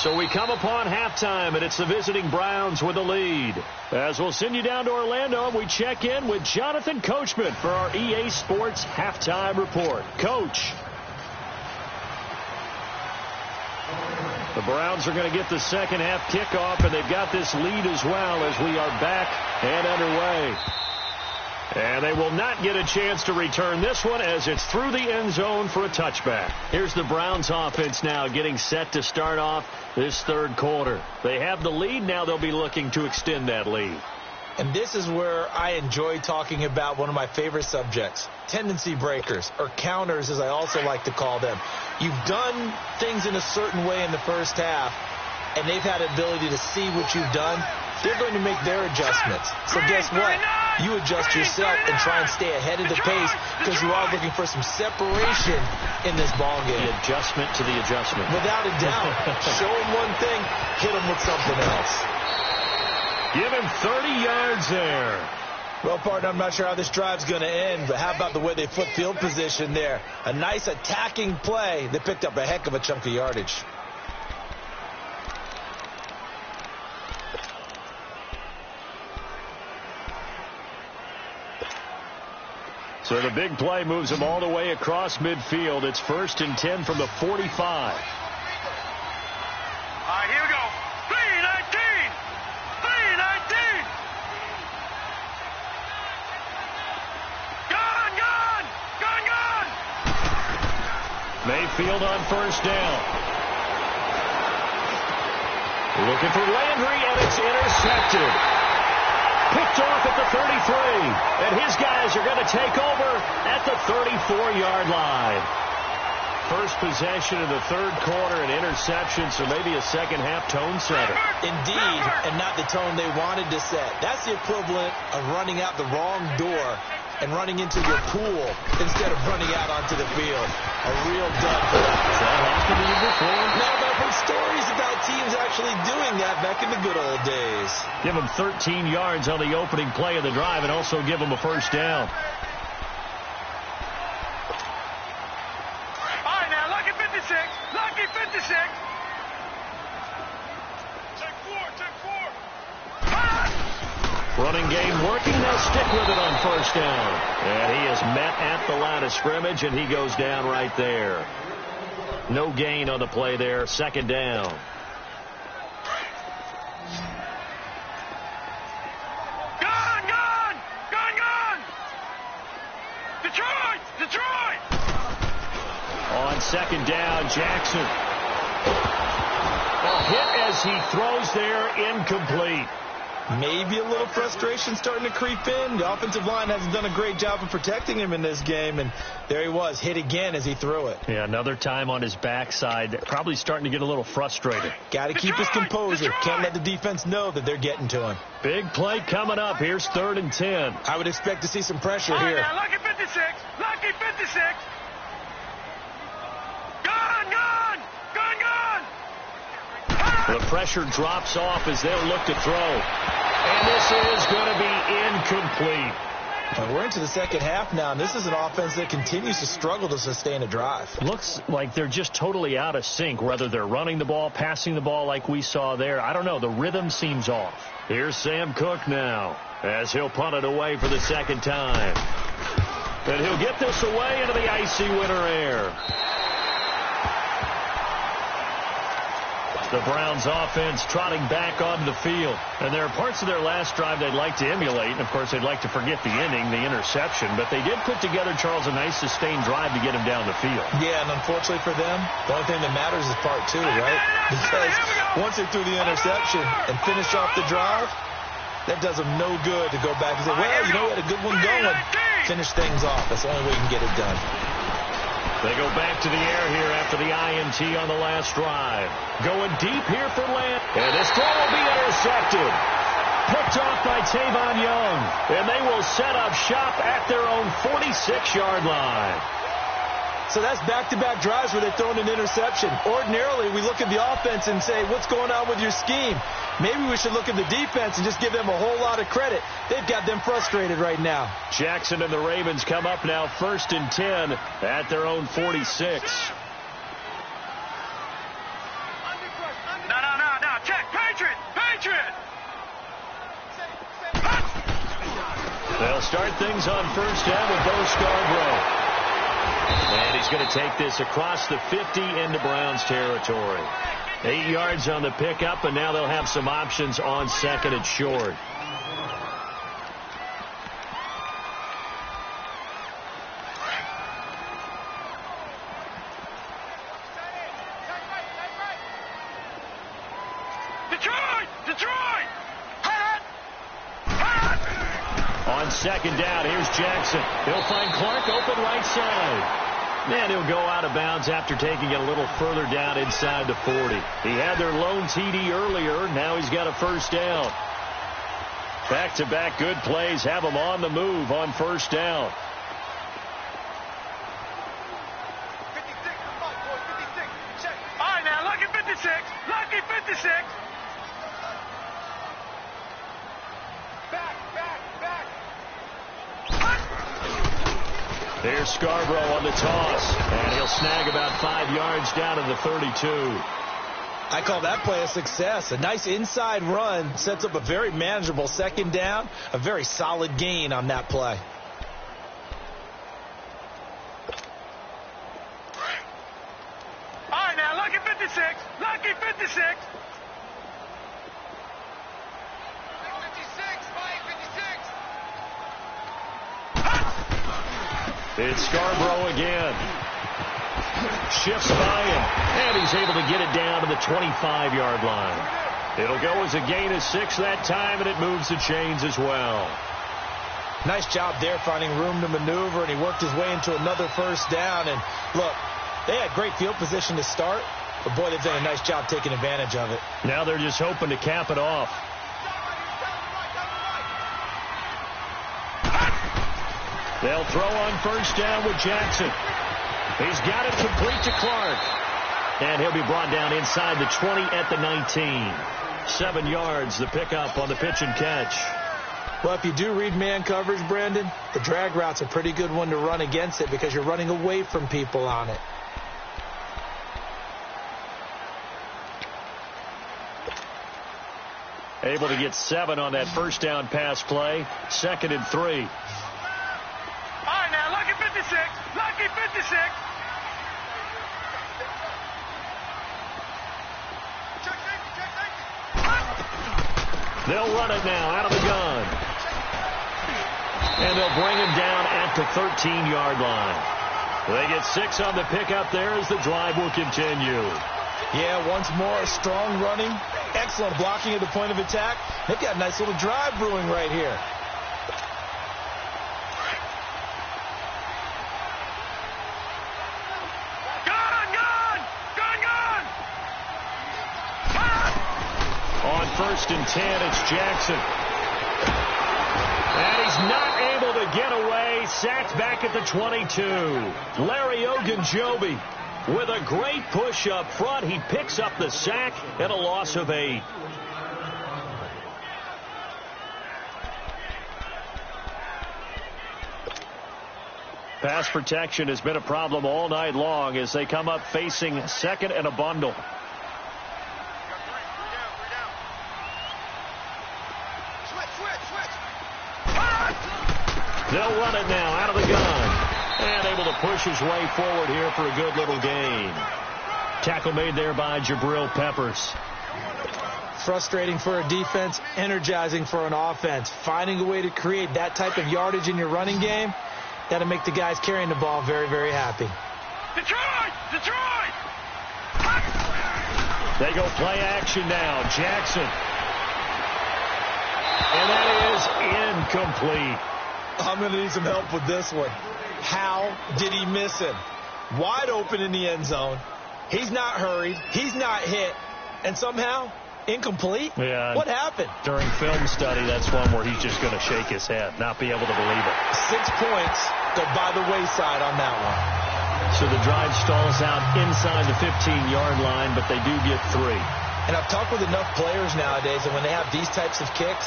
So we come upon halftime, and it's the visiting Browns with the lead. As we'll send you down to Orlando, and we check in with Jonathan Coachman for our EA Sports Halftime Report. Coach. The Browns are going to get the second half kickoff, and they've got this lead as well as we are back and underway. And they will not get a chance to return this one as it's through the end zone for a touchback. Here's the Browns offense now getting set to start off this third quarter. They have the lead. Now they'll be looking to extend that lead. And this is where I enjoy talking about one of my favorite subjects, tendency breakers, or counters as I also like to call them. You've done things in a certain way in the first half, and they've had the ability to see what you've done. They're going to make their adjustments. So guess what? You adjust yourself and try and stay ahead of the pace because you are looking for some separation in this ball game. The adjustment to the adjustment. Without a doubt. Show them one thing, hit them with something else. Give him 30 yards there. Well, partner, I'm not sure how this drive's going to end, but how about the way they flip field position there? A nice attacking play. They picked up a heck of a chunk of yardage. So the big play moves them all the way across midfield. It's 1st and 10 from the 45. All right, here we go. 3-19. 3-19. Gone. Mayfield on 1st down. Looking for Landry, and it's intercepted. Picked off at the 33, and his guys are going to take over at the 34-yard line. First possession of the third quarter, an interception, so maybe a second-half tone setter. Indeed, and not the tone they wanted to set. That's the equivalent of running out the wrong door and running into your pool instead of running out onto the field. A real dud for that. Has that happened to you before? Now, I've heard stories about teams actually doing that back in the good old days. Give them 13 yards on the opening play of the drive and also give them a first down. All right, now, lucky 56. Lucky 56. Take four. Running game working. They'll stick with it on 1st down. And he is met at the line of scrimmage, and he goes down right there. No gain on the play there. 2nd down. Gone. Detroit. On 2nd down, Jackson. A hit as he throws there, incomplete. Maybe a little frustration starting to creep in. The offensive line hasn't done a great job of protecting him in this game, and there he was, hit again as he threw it. Yeah, another time on his backside. Probably starting to get a little frustrated. Got to keep his composure. Can't let the defense know that they're getting to him. Big play coming up. Here's 3rd and 10. I would expect to see some pressure All right, here. now, lucky 56. Lucky 56. Gone. The pressure drops off as they'll look to throw. And this is going to be incomplete. And we're into the second half now, and this is an offense that continues to struggle to sustain a drive. Looks like they're just totally out of sync, whether they're running the ball, passing the ball like we saw there. I don't know. The rhythm seems off. Here's Sam Cook now as he'll punt it away for the second time. And he'll get this away into the icy winter air. The Browns offense trotting back onto the field. And there are parts of their last drive they'd like to emulate. And, of course, they'd like to forget the ending, the interception. But they did put together, Charles, a nice sustained drive to get him down the field. Yeah, and unfortunately for them, the only thing that matters is part 2, right? Because once they threw the interception and finished off the drive, that does them no good to go back and say, well, you know, we had a good one going. Finish things off. That's the only way you can get it done. They go back to the air here after the INT on the last drive. Going deep here for Land. And this throw will be intercepted. Picked off by Tavon Young. And they will set up shop at their own 46-yard line. So that's back-to-back drives where they're throwing an interception. Ordinarily, we look at the offense and say, what's going on with your scheme? Maybe we should look at the defense and just give them a whole lot of credit. They've got them frustrated right now. Jackson and the Ravens come up now 1st and 10 at their own 46. No. start things on first down with Bo Scarborough. And he's going to take this across the 50 into Browns territory. 8 yards on the pickup, and now they'll have some options on second and short. On second down, here's Jackson. He'll find Clark open right side. And he'll go out of bounds after taking it a little further down inside the 40. He had their lone TD earlier. Now he's got a first down. Back-to-back good plays have him on the move on first down. 56. All right, now, lucky 56. Lucky 56. There's Scarborough on the toss, and he'll snag about 5 yards down to the 32. I call that play a success. A nice inside run sets up a very manageable second down, a very solid gain on that play. All right, now, lucky 56. Lucky 56. 56, Mike, 56. It's Scarborough again. Shifts by him, and he's able to get it down to the 25-yard line. It'll go as a gain of 6 that time, and it moves the chains as well. Nice job there finding room to maneuver, and he worked his way into another first down. And look, they had great field position to start, but boy, they've done a nice job taking advantage of it. Now they're just hoping to cap it off. They'll throw on first down with Jackson. He's got it complete to Clark. And he'll be brought down inside the 20 at the 19. 7 yards, the pickup on the pitch and catch. Well, if you do read man coverage, Brandon, the drag route's a pretty good one to run against it because you're running away from people on it. Able to get 7 on that first down pass play. 2nd and 3. All right, now, lucky 56. Lucky 56. They'll run it now out of the gun. And they'll bring him down at the 13-yard line. They get 6 on the pickup there as the drive will continue. Yeah, once more, strong running, excellent blocking at the point of attack. They've got a nice little drive brewing right here. On 1st and 10, it's Jackson. And he's not able to get away. Sacked back at the 22. Larry Ogunjobi with a great push up front. He picks up the sack and a loss of 8. Pass protection has been a problem all night long as they come up facing 2nd and a bundle. They'll run it now out of the gun. And able to push his way forward here for a good little gain. Tackle made there by Jabril Peppers. Frustrating for a defense, energizing for an offense. Finding a way to create that type of yardage in your running game, that'll make the guys carrying the ball very, very happy. Detroit! Detroit! They go play action now. Jackson. And that is incomplete. I'm going to need some help with this one. How did he miss him? Wide open in the end zone. He's not hurried. He's not hit. And somehow, incomplete? Yeah. What happened? During film study, that's one where he's just going to shake his head, not be able to believe it. 6 points go by the wayside on that one. So the drive stalls out inside the 15-yard line, but they do get 3. And I've talked with enough players nowadays, and when they have these types of kicks,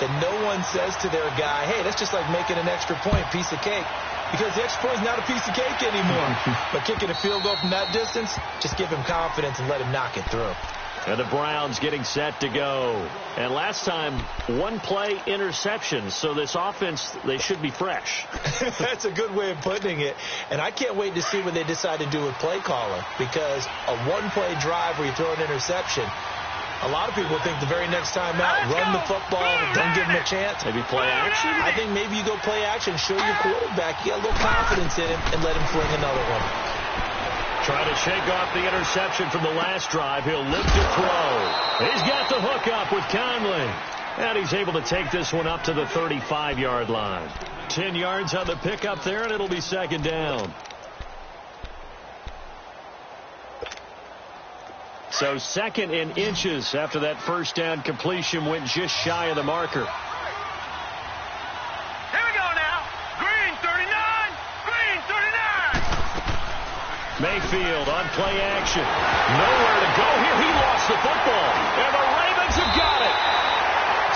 that no one says to their guy, hey, that's just like making an extra point, piece of cake. Because the extra point is not a piece of cake anymore. But kicking a field goal from that distance, just give him confidence and let him knock it through. And the Browns getting set to go. And last time, one play interception. So this offense, they should be fresh. That's a good way of putting it. And I can't wait to see what they decide to do with play calling. Because a one-play drive where you throw an interception, a lot of people think the very next time out, run the football, don't give them a chance. Maybe play action? I think maybe you go play action, show your quarterback, you get a little confidence in him, and let him fling another one. Trying to shake off the interception from the last drive. He'll look to throw. He's got the hook up with Conley. And he's able to take this one up to the 35-yard line. 10 yards on the pickup there, and it'll be second down. So second in inches after that first down completion went just shy of the marker. Here we go now. Green 39. Green 39. Mayfield on play action. Nowhere to go here. He lost the football. And the Ravens have got it.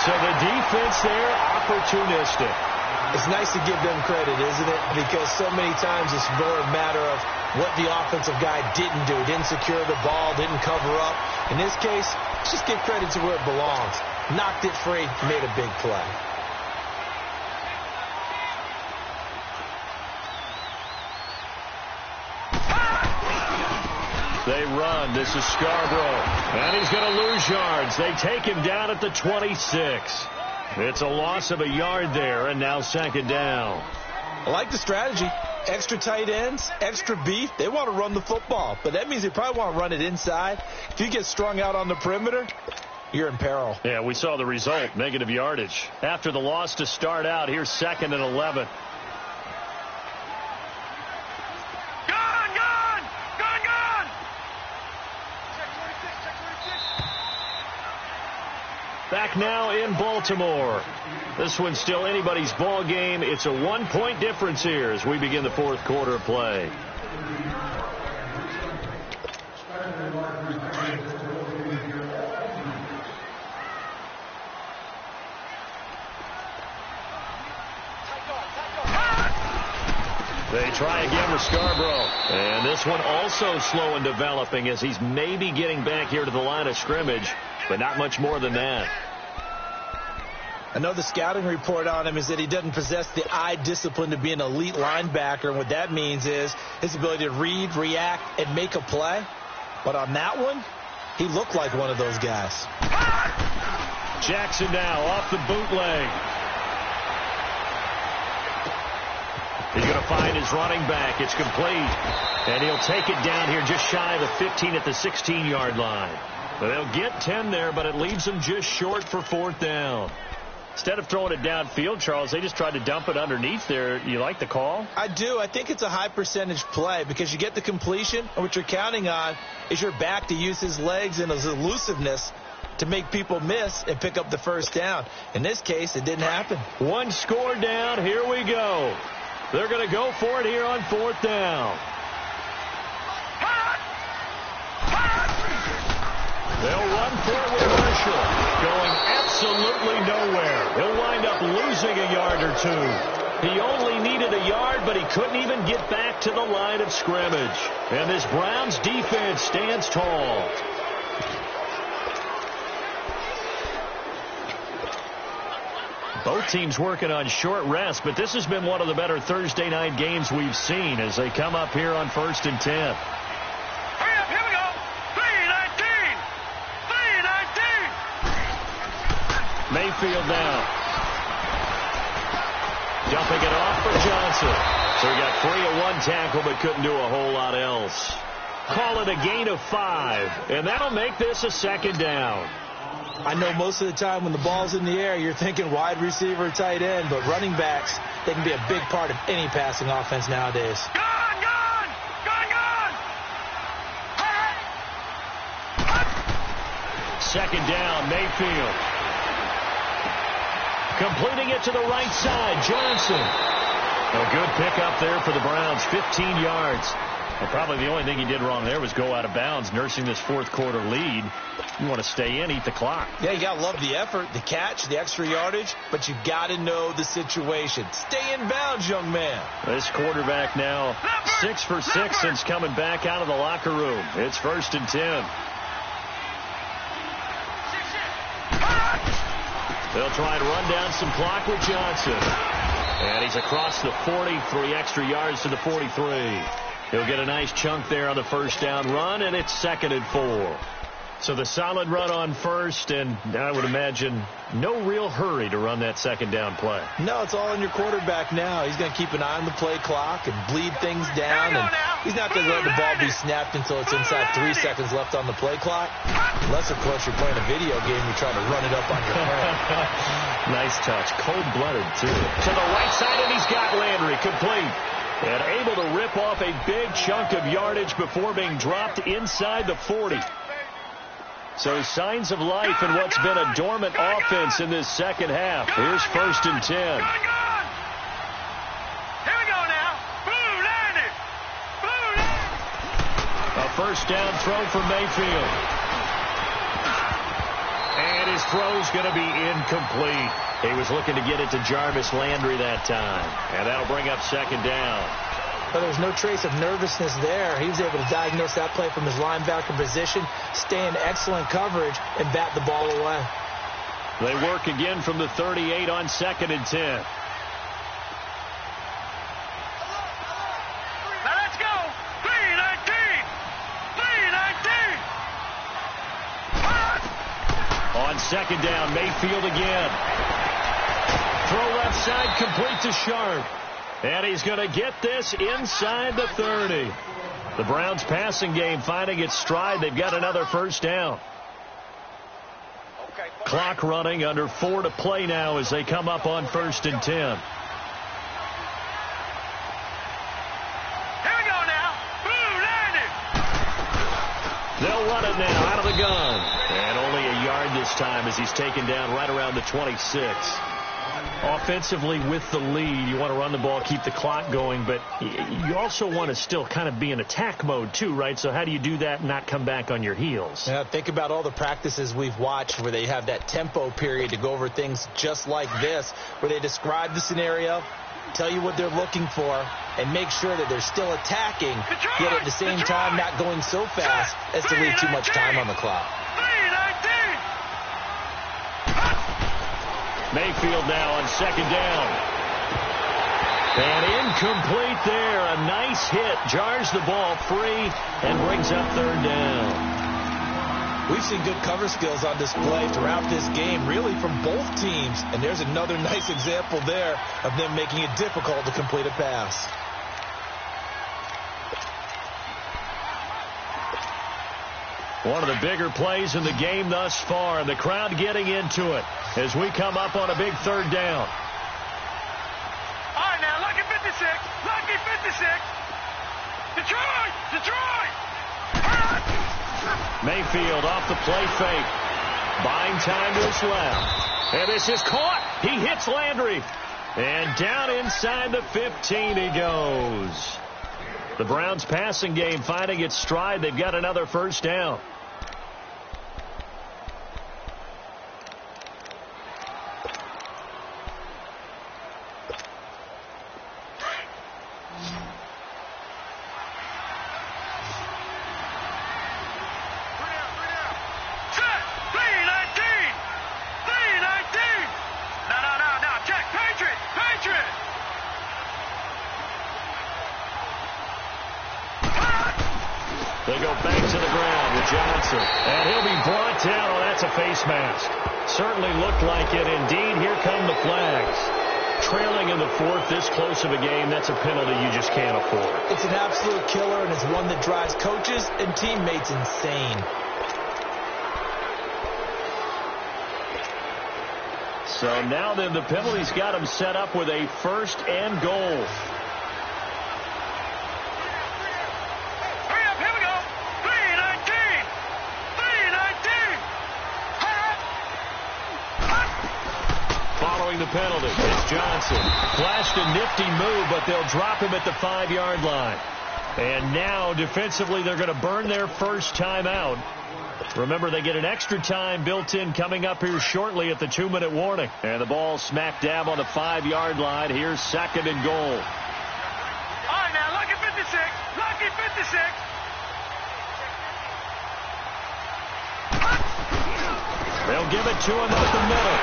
So the defense there, opportunistic. It's nice to give them credit, isn't it? Because so many times it's more a matter of what the offensive guy didn't do. Didn't secure the ball, didn't cover up. In this case, just give credit to where it belongs. Knocked it free, made a big play. They run. This is Scarborough. And he's going to lose yards. They take him down at the 26. It's a loss of a yard there, and now second down. I like the strategy. Extra tight ends, extra beef. They want to run the football, but that means they probably want to run it inside. If you get strung out on the perimeter, you're in peril. Yeah, we saw the result, negative yardage. After the loss to start out, here's second and 11. Back now in Baltimore. This one's still anybody's ball game. It's a 1-point difference here as we begin the fourth quarter of play. They try again with Scarborough. And this one also slow in developing as he's maybe getting back here to the line of scrimmage, but not much more than that. I know the scouting report on him is that he doesn't possess the eye discipline to be an elite linebacker. And what that means is his ability to read, react, and make a play. But on that one, he looked like one of those guys. Jackson now off the bootleg. He's going to find his running back. It's complete. And he'll take it down here just shy of the 15 at the 16-yard line. They'll get 10 there, but it leaves them just short for fourth down. Instead of throwing it downfield, Charles, they just tried to dump it underneath there. You like the call? I do. I think it's a high percentage play because you get the completion, and what you're counting on is your back to use his legs and his elusiveness to make people miss and pick up the first down. In this case, it didn't happen. One score down. Here we go. They're going to go for it here on fourth down. They'll run for it with Marshall. Going absolutely nowhere. He'll wind up losing a yard or two. He only needed a yard, but he couldn't even get back to the line of scrimmage. And this Browns defense stands tall. Both teams working on short rest, but this has been one of the better Thursday night games we've seen as they come up here on 1st and 10. Hurry up, here we go. 3-19. 3-19. Mayfield now. Dumping it off for Johnson. So he got free of one tackle but couldn't do a whole lot else. Call it a gain of 5, and that'll make this a second down. I know most of the time when the ball's in the air, you're thinking wide receiver, tight end, but running backs, they can be a big part of any passing offense nowadays. Gone, gone, gone, gone. Second down, Mayfield. Completing it to the right side, Johnson. A good pickup there for the Browns, 15 yards. And probably the only thing he did wrong there was go out of bounds, nursing this fourth quarter lead. You want to stay in, eat the clock. Yeah, you got to love the effort, the catch, the extra yardage, but you got to know the situation. Stay in bounds, young man. This quarterback now 6 for 6 since coming back out of the locker room. It's 1st and 10. They'll try and run down some clock with Johnson. And he's across the 40, 3 extra yards to the 43. He'll get a nice chunk there on the first down run, and it's 2nd and 4. So the solid run on first, and I would imagine no real hurry to run that second down play. No, it's all on your quarterback now. He's going to keep an eye on the play clock and bleed things down, and he's not going to let the ball be snapped until it's inside 3 seconds left on the play clock. Unless, of course, you're playing a video game, you try to run it up on your head. Nice touch. Cold-blooded, too. To the right side, and he's got Landry complete. And able to rip off a big chunk of yardage before being dropped inside the 40. So signs of life in what's been a dormant offense in this second half. Here's 1st and 10. Here we go now. Blue landed. Blue landed. A first down throw for Mayfield. And his throw's going to be incomplete. He was looking to get it to Jarvis Landry that time. And that'll bring up 2nd down. But there's no trace of nervousness there. He was able to diagnose that play from his linebacker position, stay in excellent coverage, and bat the ball away. They work again from the 38 on 2nd and 10. Now let's go. 3-19. 3-19. On 2nd down, Mayfield again. Throw left side, complete to Sharp. And he's going to get this inside the 30. The Browns passing game finding its stride. They've got another first down. Clock running, under 4 to play now as they come up on 1st and 10. Here we go now. Blue landed. They'll run it now out of the gun. And only a yard this time as he's taken down right around the 26. Offensively with the lead, you want to run the ball, keep the clock going, but you also want to still kind of be in attack mode too, right? So how do you do that and not come back on your heels? Yeah, think about all the practices we've watched where they have that tempo period to go over things just like this, where they describe the scenario, tell you what they're looking for, and make sure that they're still attacking, yet at the same time not going so fast as to leave too much time on the clock. Mayfield now on 2nd down. And incomplete there. A nice hit. Jars the ball free and brings up 3rd down. We've seen good cover skills on display throughout this game, really from both teams. And there's another nice example there of them making it difficult to complete a pass. One of the bigger plays in the game thus far, and the crowd getting into it as we come up on a big 3rd down. All right, now, lucky 56. Lucky 56. Detroit! Detroit! Mayfield off the play fake. Buying time to his left. And this is caught. He hits Landry. And down inside the 15 he goes. The Browns passing game finding its stride. They've got another first down. They go back to the ground with Johnson. And he'll be brought down. Oh, that's a face mask. Certainly looked like it. Indeed, here come the flags. Trailing in the 4th, this close of a game, that's a penalty you just can't afford. It's an absolute killer, and it's one that drives coaches and teammates insane. So now then, the penalty's got him set up with a 1st and goal. The penalty. It's Johnson. Flashed a nifty move, but they'll drop him at the 5-yard line. And now, defensively, they're going to burn their first timeout. Remember, they get an extra time built in coming up here shortly at the 2-minute warning. And the ball smack dab on the 5-yard line. Here's 2nd and goal. All right, now, lucky 56. Lucky 56. They'll give it to him up the middle.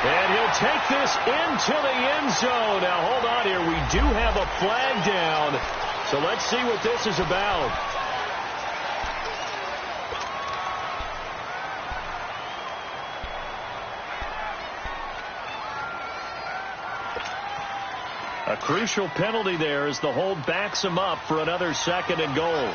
And he'll take this into the end zone. Now, hold on here. We do have a flag down. So let's see what this is about. A crucial penalty there as the hold backs him up for another 2nd and goal.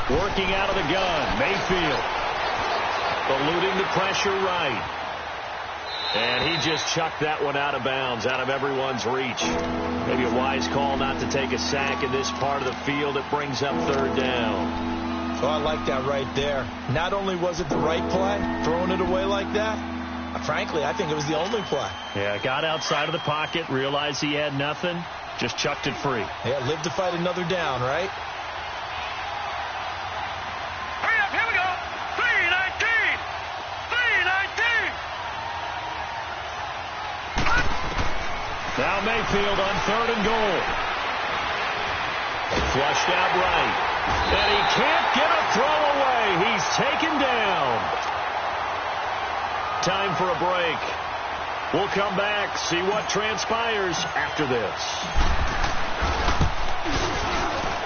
Working out of the gun, Mayfield. Eluding the pressure right. And he just chucked that one out of bounds, out of everyone's reach. Maybe a wise call not to take a sack in this part of the field. It brings up 3rd down. Oh, I like that right there. Not only was it the right play, throwing it away like that, frankly, I think it was the only play. Yeah, got outside of the pocket, realized he had nothing, just chucked it free. Yeah, live to fight another down, right? Hurry up, here we go. 3:19. 3:19. Now Mayfield on 3rd and goal. Flushed out right. And he can't get a throw away. He's taken down. Time for a break. We'll come back, see what transpires after this.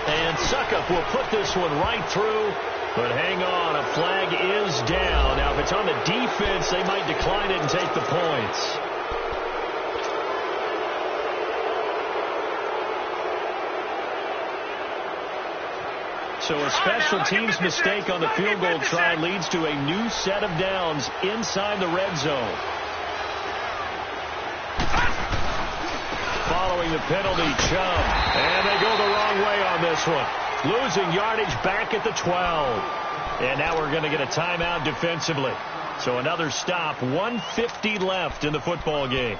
And Suckup will put this one right through. But hang on, a flag is down. Now, if it's on the defense, they might decline it and take the points. So a special teams mistake on the field goal try leads to a new set of downs inside the red zone. Following the penalty, Chubb. And they go the wrong way on this one. Losing yardage back at the 12. And now we're going to get a timeout defensively. So another stop, 1:50 left in the football game.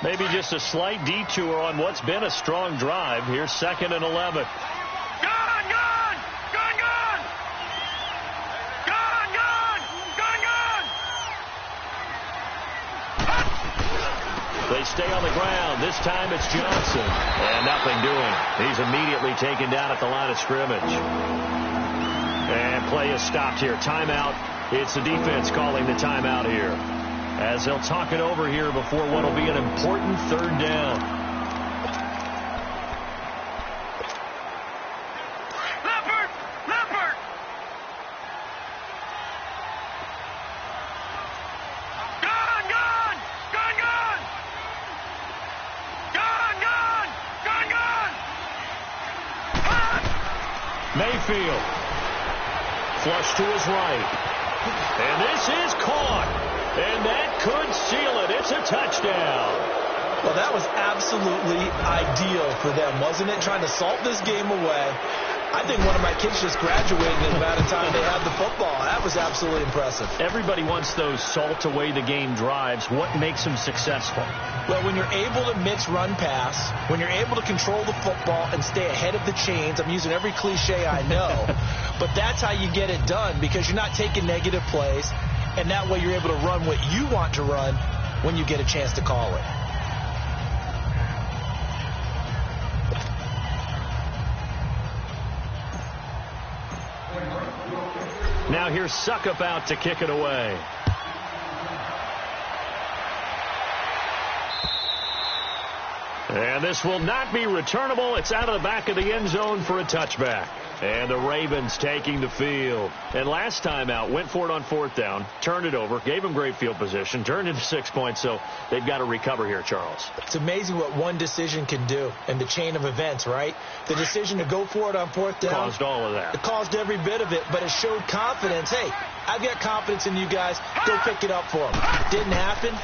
Maybe just a slight detour on what's been a strong drive. Here's 2nd and 11. They stay on the ground. This time it's Johnson. And nothing doing. He's immediately taken down at the line of scrimmage. And play is stopped here. Timeout. It's the defense calling the timeout here, as they'll talk it over here before what will be an important 3rd down. Mayfield. Flush to his right. And this is caught. And that could seal it. It's a touchdown. Well, that was absolutely ideal for them, wasn't it? Trying to salt this game away. I think one of my kids just graduated in the amount of time they had the football. That was absolutely impressive. Everybody wants those salt away the game drives. What makes them successful? Well, when you're able to mix run pass, when you're able to control the football and stay ahead of the chains, I'm using every cliche I know, but that's how you get it done, because you're not taking negative plays, and that way you're able to run what you want to run when you get a chance to call it. Now here's Suckup out to kick it away. And this will not be returnable. It's out of the back of the end zone for a touchback. And the Ravens taking the field. And last time out, went for it on 4th down, turned it over, gave them great field position, turned into 6 points, so they've got to recover here, Charles. It's amazing what one decision can do in the chain of events, right? The decision to go for it on 4th down. Caused all of that. It caused every bit of it, but it showed confidence. Hey, I've got confidence in you guys. Go pick it up for them. Didn't happen.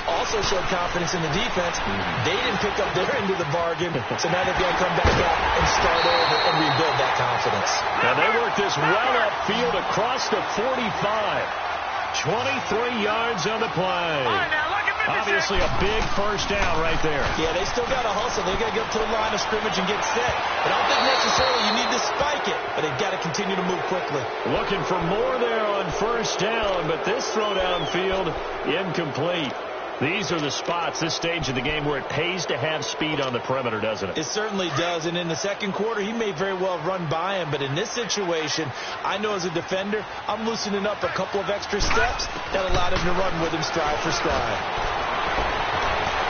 Also showed confidence in the defense. They didn't pick up their end of the bargain, so now they've got to come back out and start over and rebuild that confidence. And they work this well upfield across the 45. 23 yards on the play. All right, now look at me. Obviously a big first down right there. Yeah, they still got to hustle. They got to get to the line of scrimmage and get set. I don't think necessarily you need to spike it, but they've got to continue to move quickly. Looking for more there on first down, but this throw downfield incomplete. These are the spots, this stage of the game, where it pays to have speed on the perimeter, doesn't it? It certainly does. And in the second quarter, he may very well run by him. But in this situation, I know as a defender, I'm loosening up a couple of extra steps that allowed him to run with him stride for stride.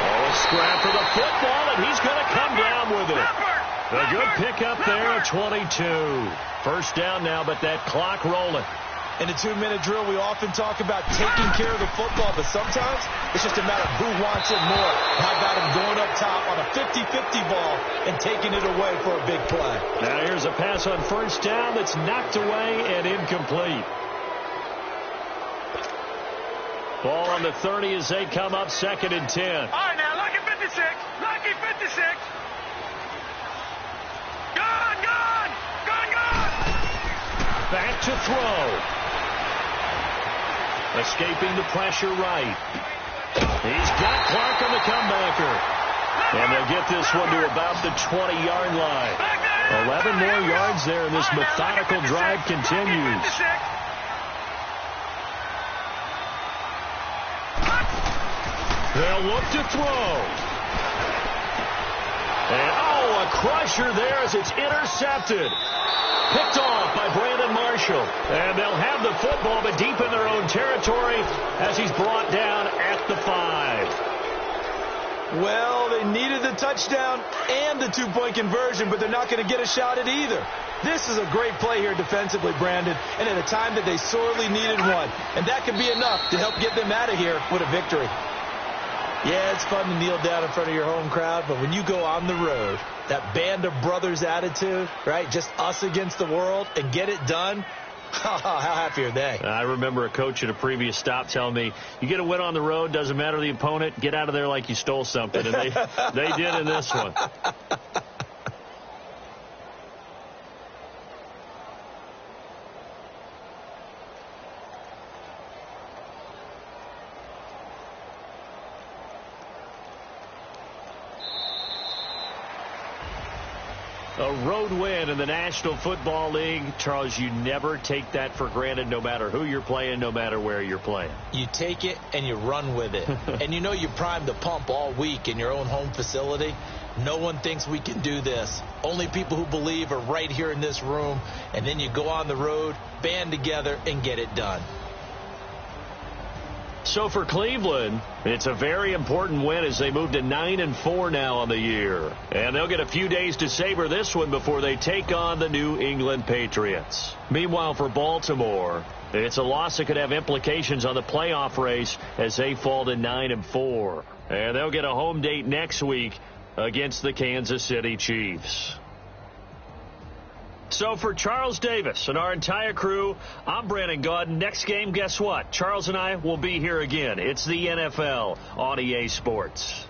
Oh, a scrap for the football, and he's going to come down with it. A good pickup there at 22. First down now, but that clock rolling. In a 2-minute drill, we often talk about taking care of the football, but sometimes it's just a matter of who wants it more. How about him going up top on a 50-50 ball and taking it away for a big play? Now here's a pass on first down that's knocked away and incomplete. Ball on the 30 as they come up 2nd and 10. All right, now, lucky 56. Lucky 56. Gone. Back to throw. Escaping the pressure right. He's got Clark on the comebacker. And they'll get this one to about the 20-yard line. 11 more yards there, and this methodical drive continues. They'll look to throw. And, a crusher there as it's intercepted. Picked off by Brandon Marshall. And they'll have the football, but deep in their own territory as he's brought down at the 5. Well, they needed the touchdown and the 2-point conversion, but they're not going to get a shot at either. This is a great play here defensively, Brandon, and at a time that they sorely needed one. And that could be enough to help get them out of here with a victory. Yeah, it's fun to kneel down in front of your home crowd, but when you go on the road, that band of brothers attitude, right, just us against the world, and get it done, how happy are they? I remember a coach at a previous stop telling me, you get a win on the road, doesn't matter the opponent, get out of there like you stole something. And they did in this one. A road win in the National Football League. Charles, you never take that for granted, no matter who you're playing, no matter where you're playing. You take it and you run with it. And you know you primed the pump all week in your own home facility. No one thinks we can do this. Only people who believe are right here in this room. And then you go on the road, band together, and get it done. So for Cleveland, it's a very important win as they move to 9-4 now on the year. And they'll get a few days to savor this one before they take on the New England Patriots. Meanwhile, for Baltimore, it's a loss that could have implications on the playoff race as they fall to 9-4. And they'll get a home date next week against the Kansas City Chiefs. So for Charles Davis and our entire crew, I'm Brandon Gaudin. Next game, guess what? Charles and I will be here again. It's the NFL on EA Sports.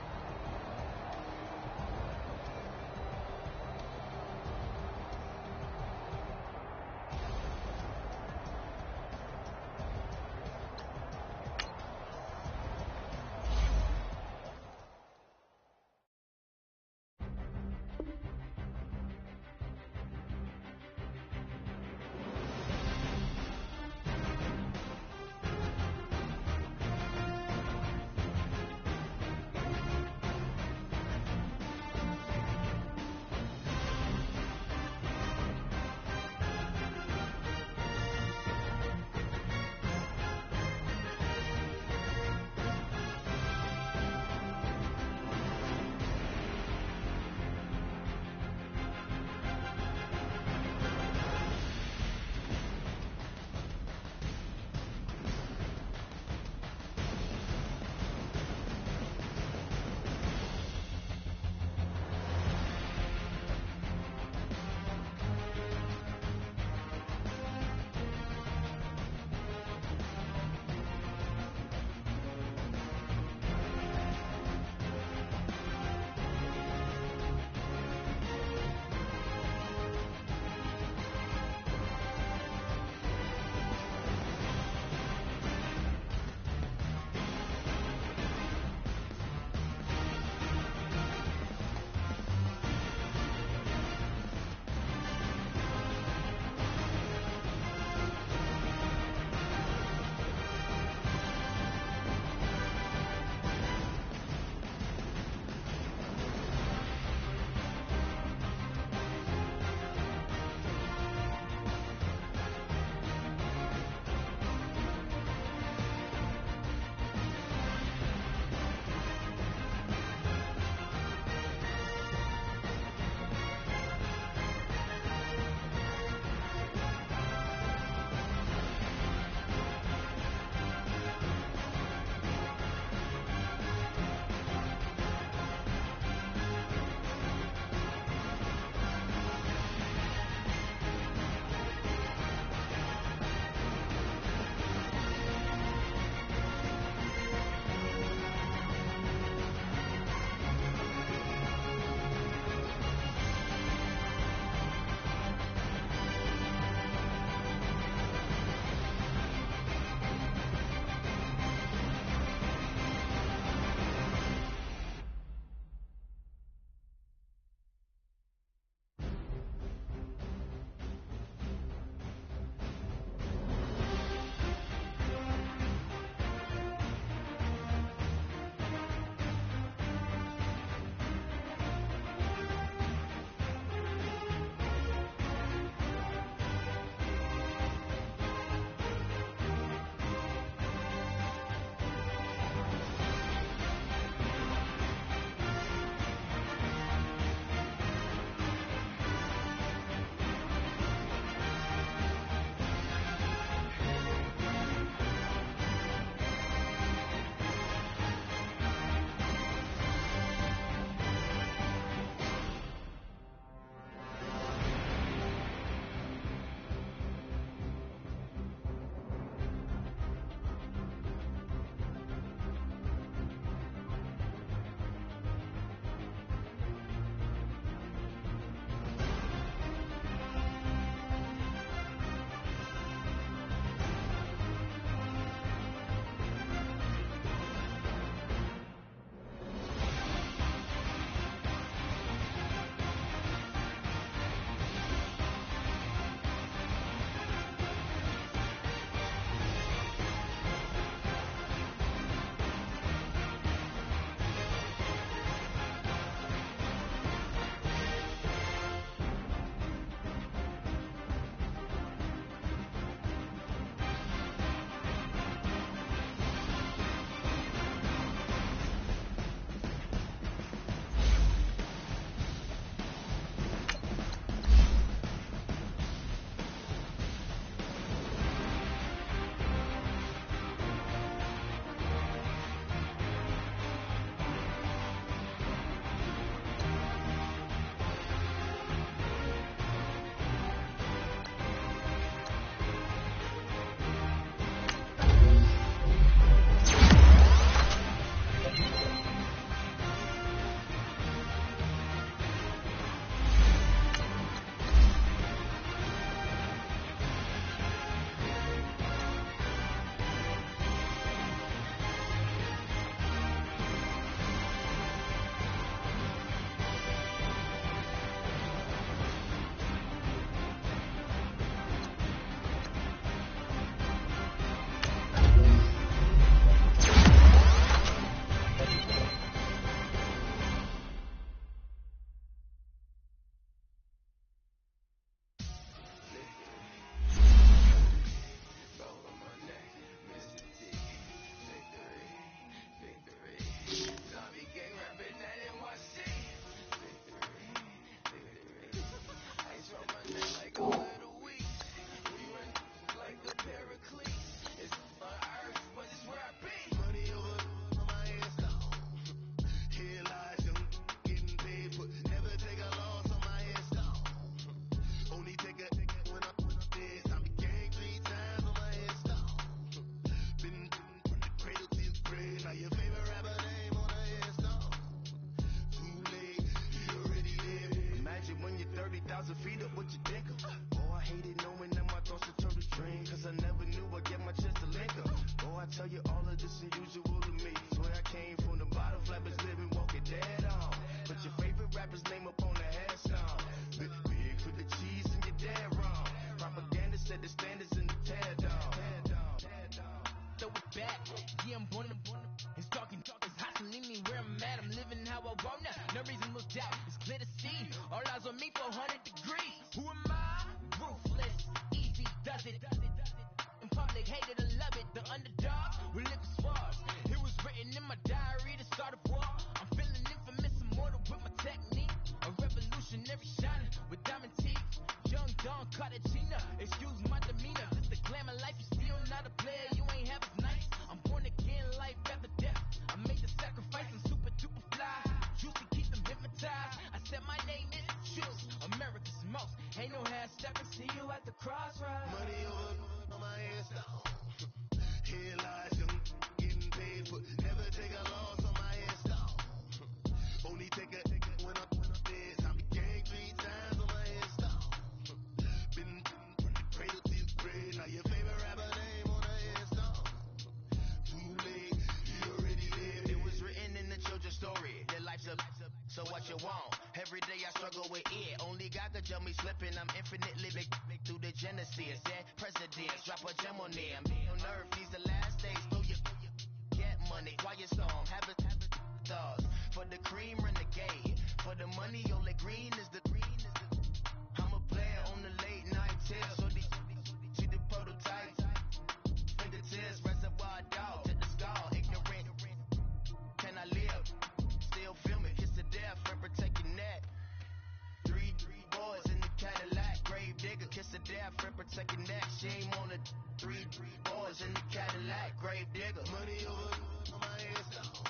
Yeah, I'm born. It's talking, it's hustling me where I'm at. I'm living how I want now. No reason to look doubt. It's clear to see. All eyes on me, 400 degrees. Who am I? Ruthless, easy does it. In public, hated or love it. The underdog will live as far. It was written in my diary to start a war. I'm feeling infamous, immortal with my technique. A revolutionary shining with diamond teeth. Young Don Cartagena, excuse my demeanor. This the glamour life, you still not a player. You ain't half as nice. I'm born again, life after death. I made the sacrifice, I'm super duper fly. Juicy, keep them hypnotized. I said my name is Juice, America's most. Ain't no half stepping, see you at the crossroads. Money over on my headstone. Here lies young, getting paid for. Never take a loss on my headstone. Only take a when I'm dead. Time to gang 3 times on my headstone. Been from the cradle to the grave. Now your favorite rapper name on a headstone. Too late, you already lived. It was written in the children's story. Their life's up, so what you want? Every day I struggle with it. Only God could tell me slipping. I'm infinitely big through the genesis. Yeah, presidents drop a gem on there. Me on earth, these the last days. Throw your get money, quiet storm. Have a thoughts for the cream renegade. For the money, only green is the. I'm a player on the late night tips. So they see the prototype. Fingertips, reservoir dog to the skull. Ignorant. Can I live? Still film it. Kiss to death. Friend, protect your neck. Three boys in the Cadillac. Grave digger. Kiss to death. Friend, protect your neck. Shame on the three boys in the Cadillac. Grave digger. Money over on my headstone.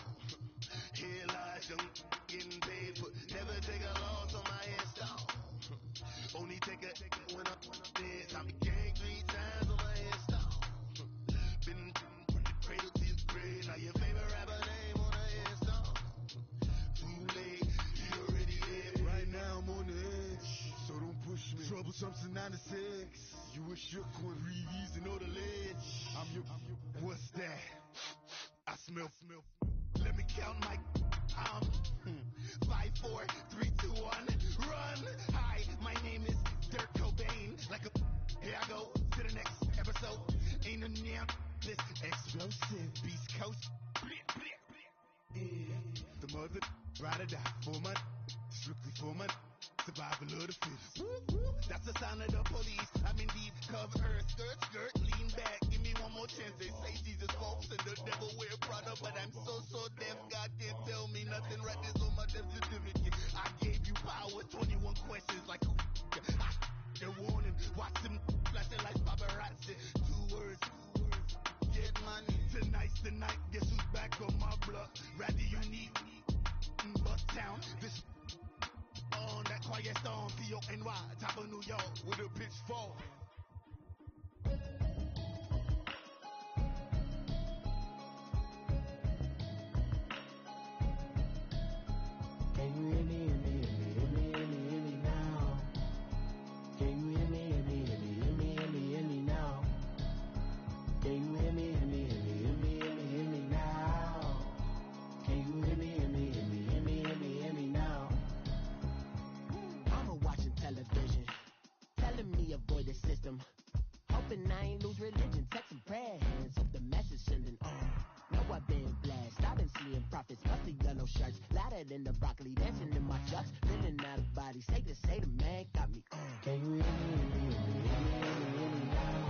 Here lies young, getting paid for. Never take a loss on my headstone. Only take a when I'm dead. Time to gang 3 times on my headstone. Been from the cradle to the grave. Now your favorite rapper name on a headstone. Too late, you already lived. Right now I'm on the edge, so don't push me. Troublesome to 96. You a shook one, Reeves and know the ledge. I'm your. What's that? I smell. Let me count my. 5, 4, 3, 2, 1, run. Hi, my name is Dirk Cobain. Like a. Here I go to the next episode. Ain't a damn this explosive Beast Coast. Yeah. The mother ride or die for my. Strictly for my. Survival of the fittest. That's the sound of the police. I'm in deep cover earth. Skirt, lean back. Give me one more chance. They say Jesus walks and the devil wear Prada, but I'm so deaf. God can't tell me nothing. Right this on my death certificate. I gave you power. 21 questions like who? They're warning. Watch them flashing like paparazzi. 2 words. Get money. Tonight's the night. Guess who's back on my block? Rather unique. Bucktown. This. On that quiet storm, P-O-N-Y, top of New York, with a pitchfork. Can you hear me, hear me now? Can you hear me, hear me now? Can you hear me, hear me now? Can you hear me, hear me now? Mama watching television, telling me avoid the system. Hoping I ain't lose religion. Texting prayer hands, hope the message sending on. Know I've been blessed. I've been seeing prophets, musty yellow shirts, louder than the broccoli, dancing in my chucks, feeling out of body. Say the man got me on. Can you hear me now?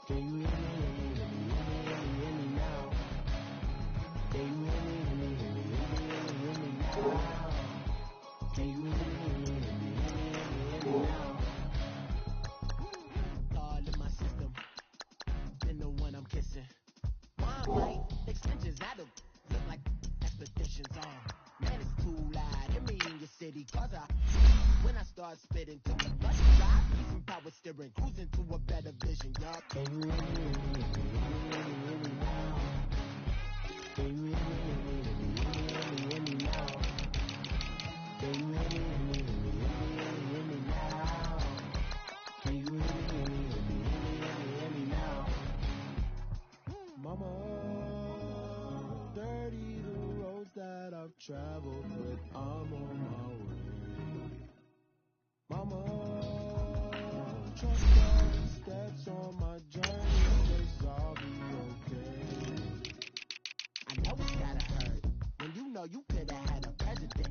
Can you hear me now? Can you hear me now? Can you hear me now? God in my system, been the one I'm kissing. Wine right, extensions, I don't look like expeditions on. Man, it's cool, I hear me in your city, cause when I start spitting to the bus drive, using power steering, cruising to a better vision, y'all. Can you hear me now? Can you hear me now? Can you hear me now? Can you hear me now? Mama, dirty the roads that I've traveled, but I'm on my way. Mama, trust all the steps on my journey, 'cause I'll be okay. know you could have had a president.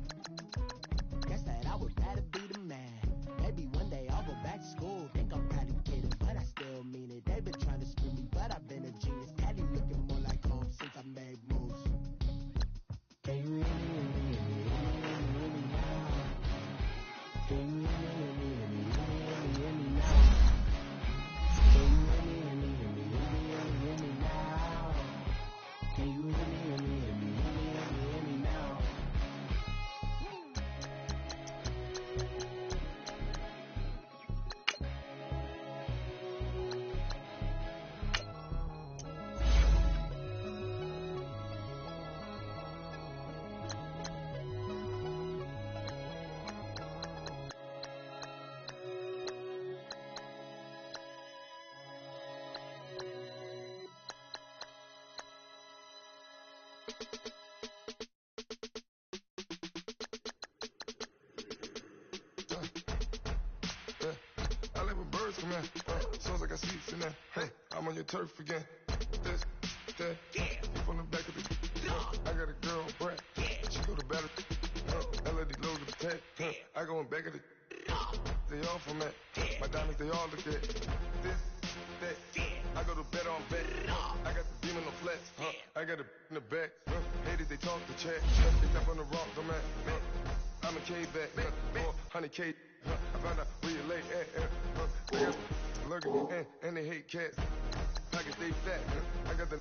Guess that I would rather be the man. Maybe one day I'll go back to school. Think I'm probably kidding, but I still mean it. They've been trying to screw me, but I've been a genius. Daddy looking more like home since I made moves. Can you hear me, hear me, hear me, hear me, hear me now? Can you hear me, hear me, hear me, hear me, hear me, hear me now? Can you hear me, hear me, hear me, hear me, hear me, hear me now? Can you hear me, hear me, hear me, hear me, hear me, hear me now? I like when birds come in. Sounds like I see seats in there. Hey, I'm on your turf again. This, that, you from the back of the. I got a girl on Brad. She go to battle. LED load the tag. I go in back of the. They all from that. My diamonds, they all look at. This, that. I go to bed on bed. I got the demon on flats. I got a in the back. Haters, they talk the chat. They step on the rock, I'm at. I'm a K-back. 400K. I found out where you lay at. They got lurking and they hate cats. Pockets, they fat. I got the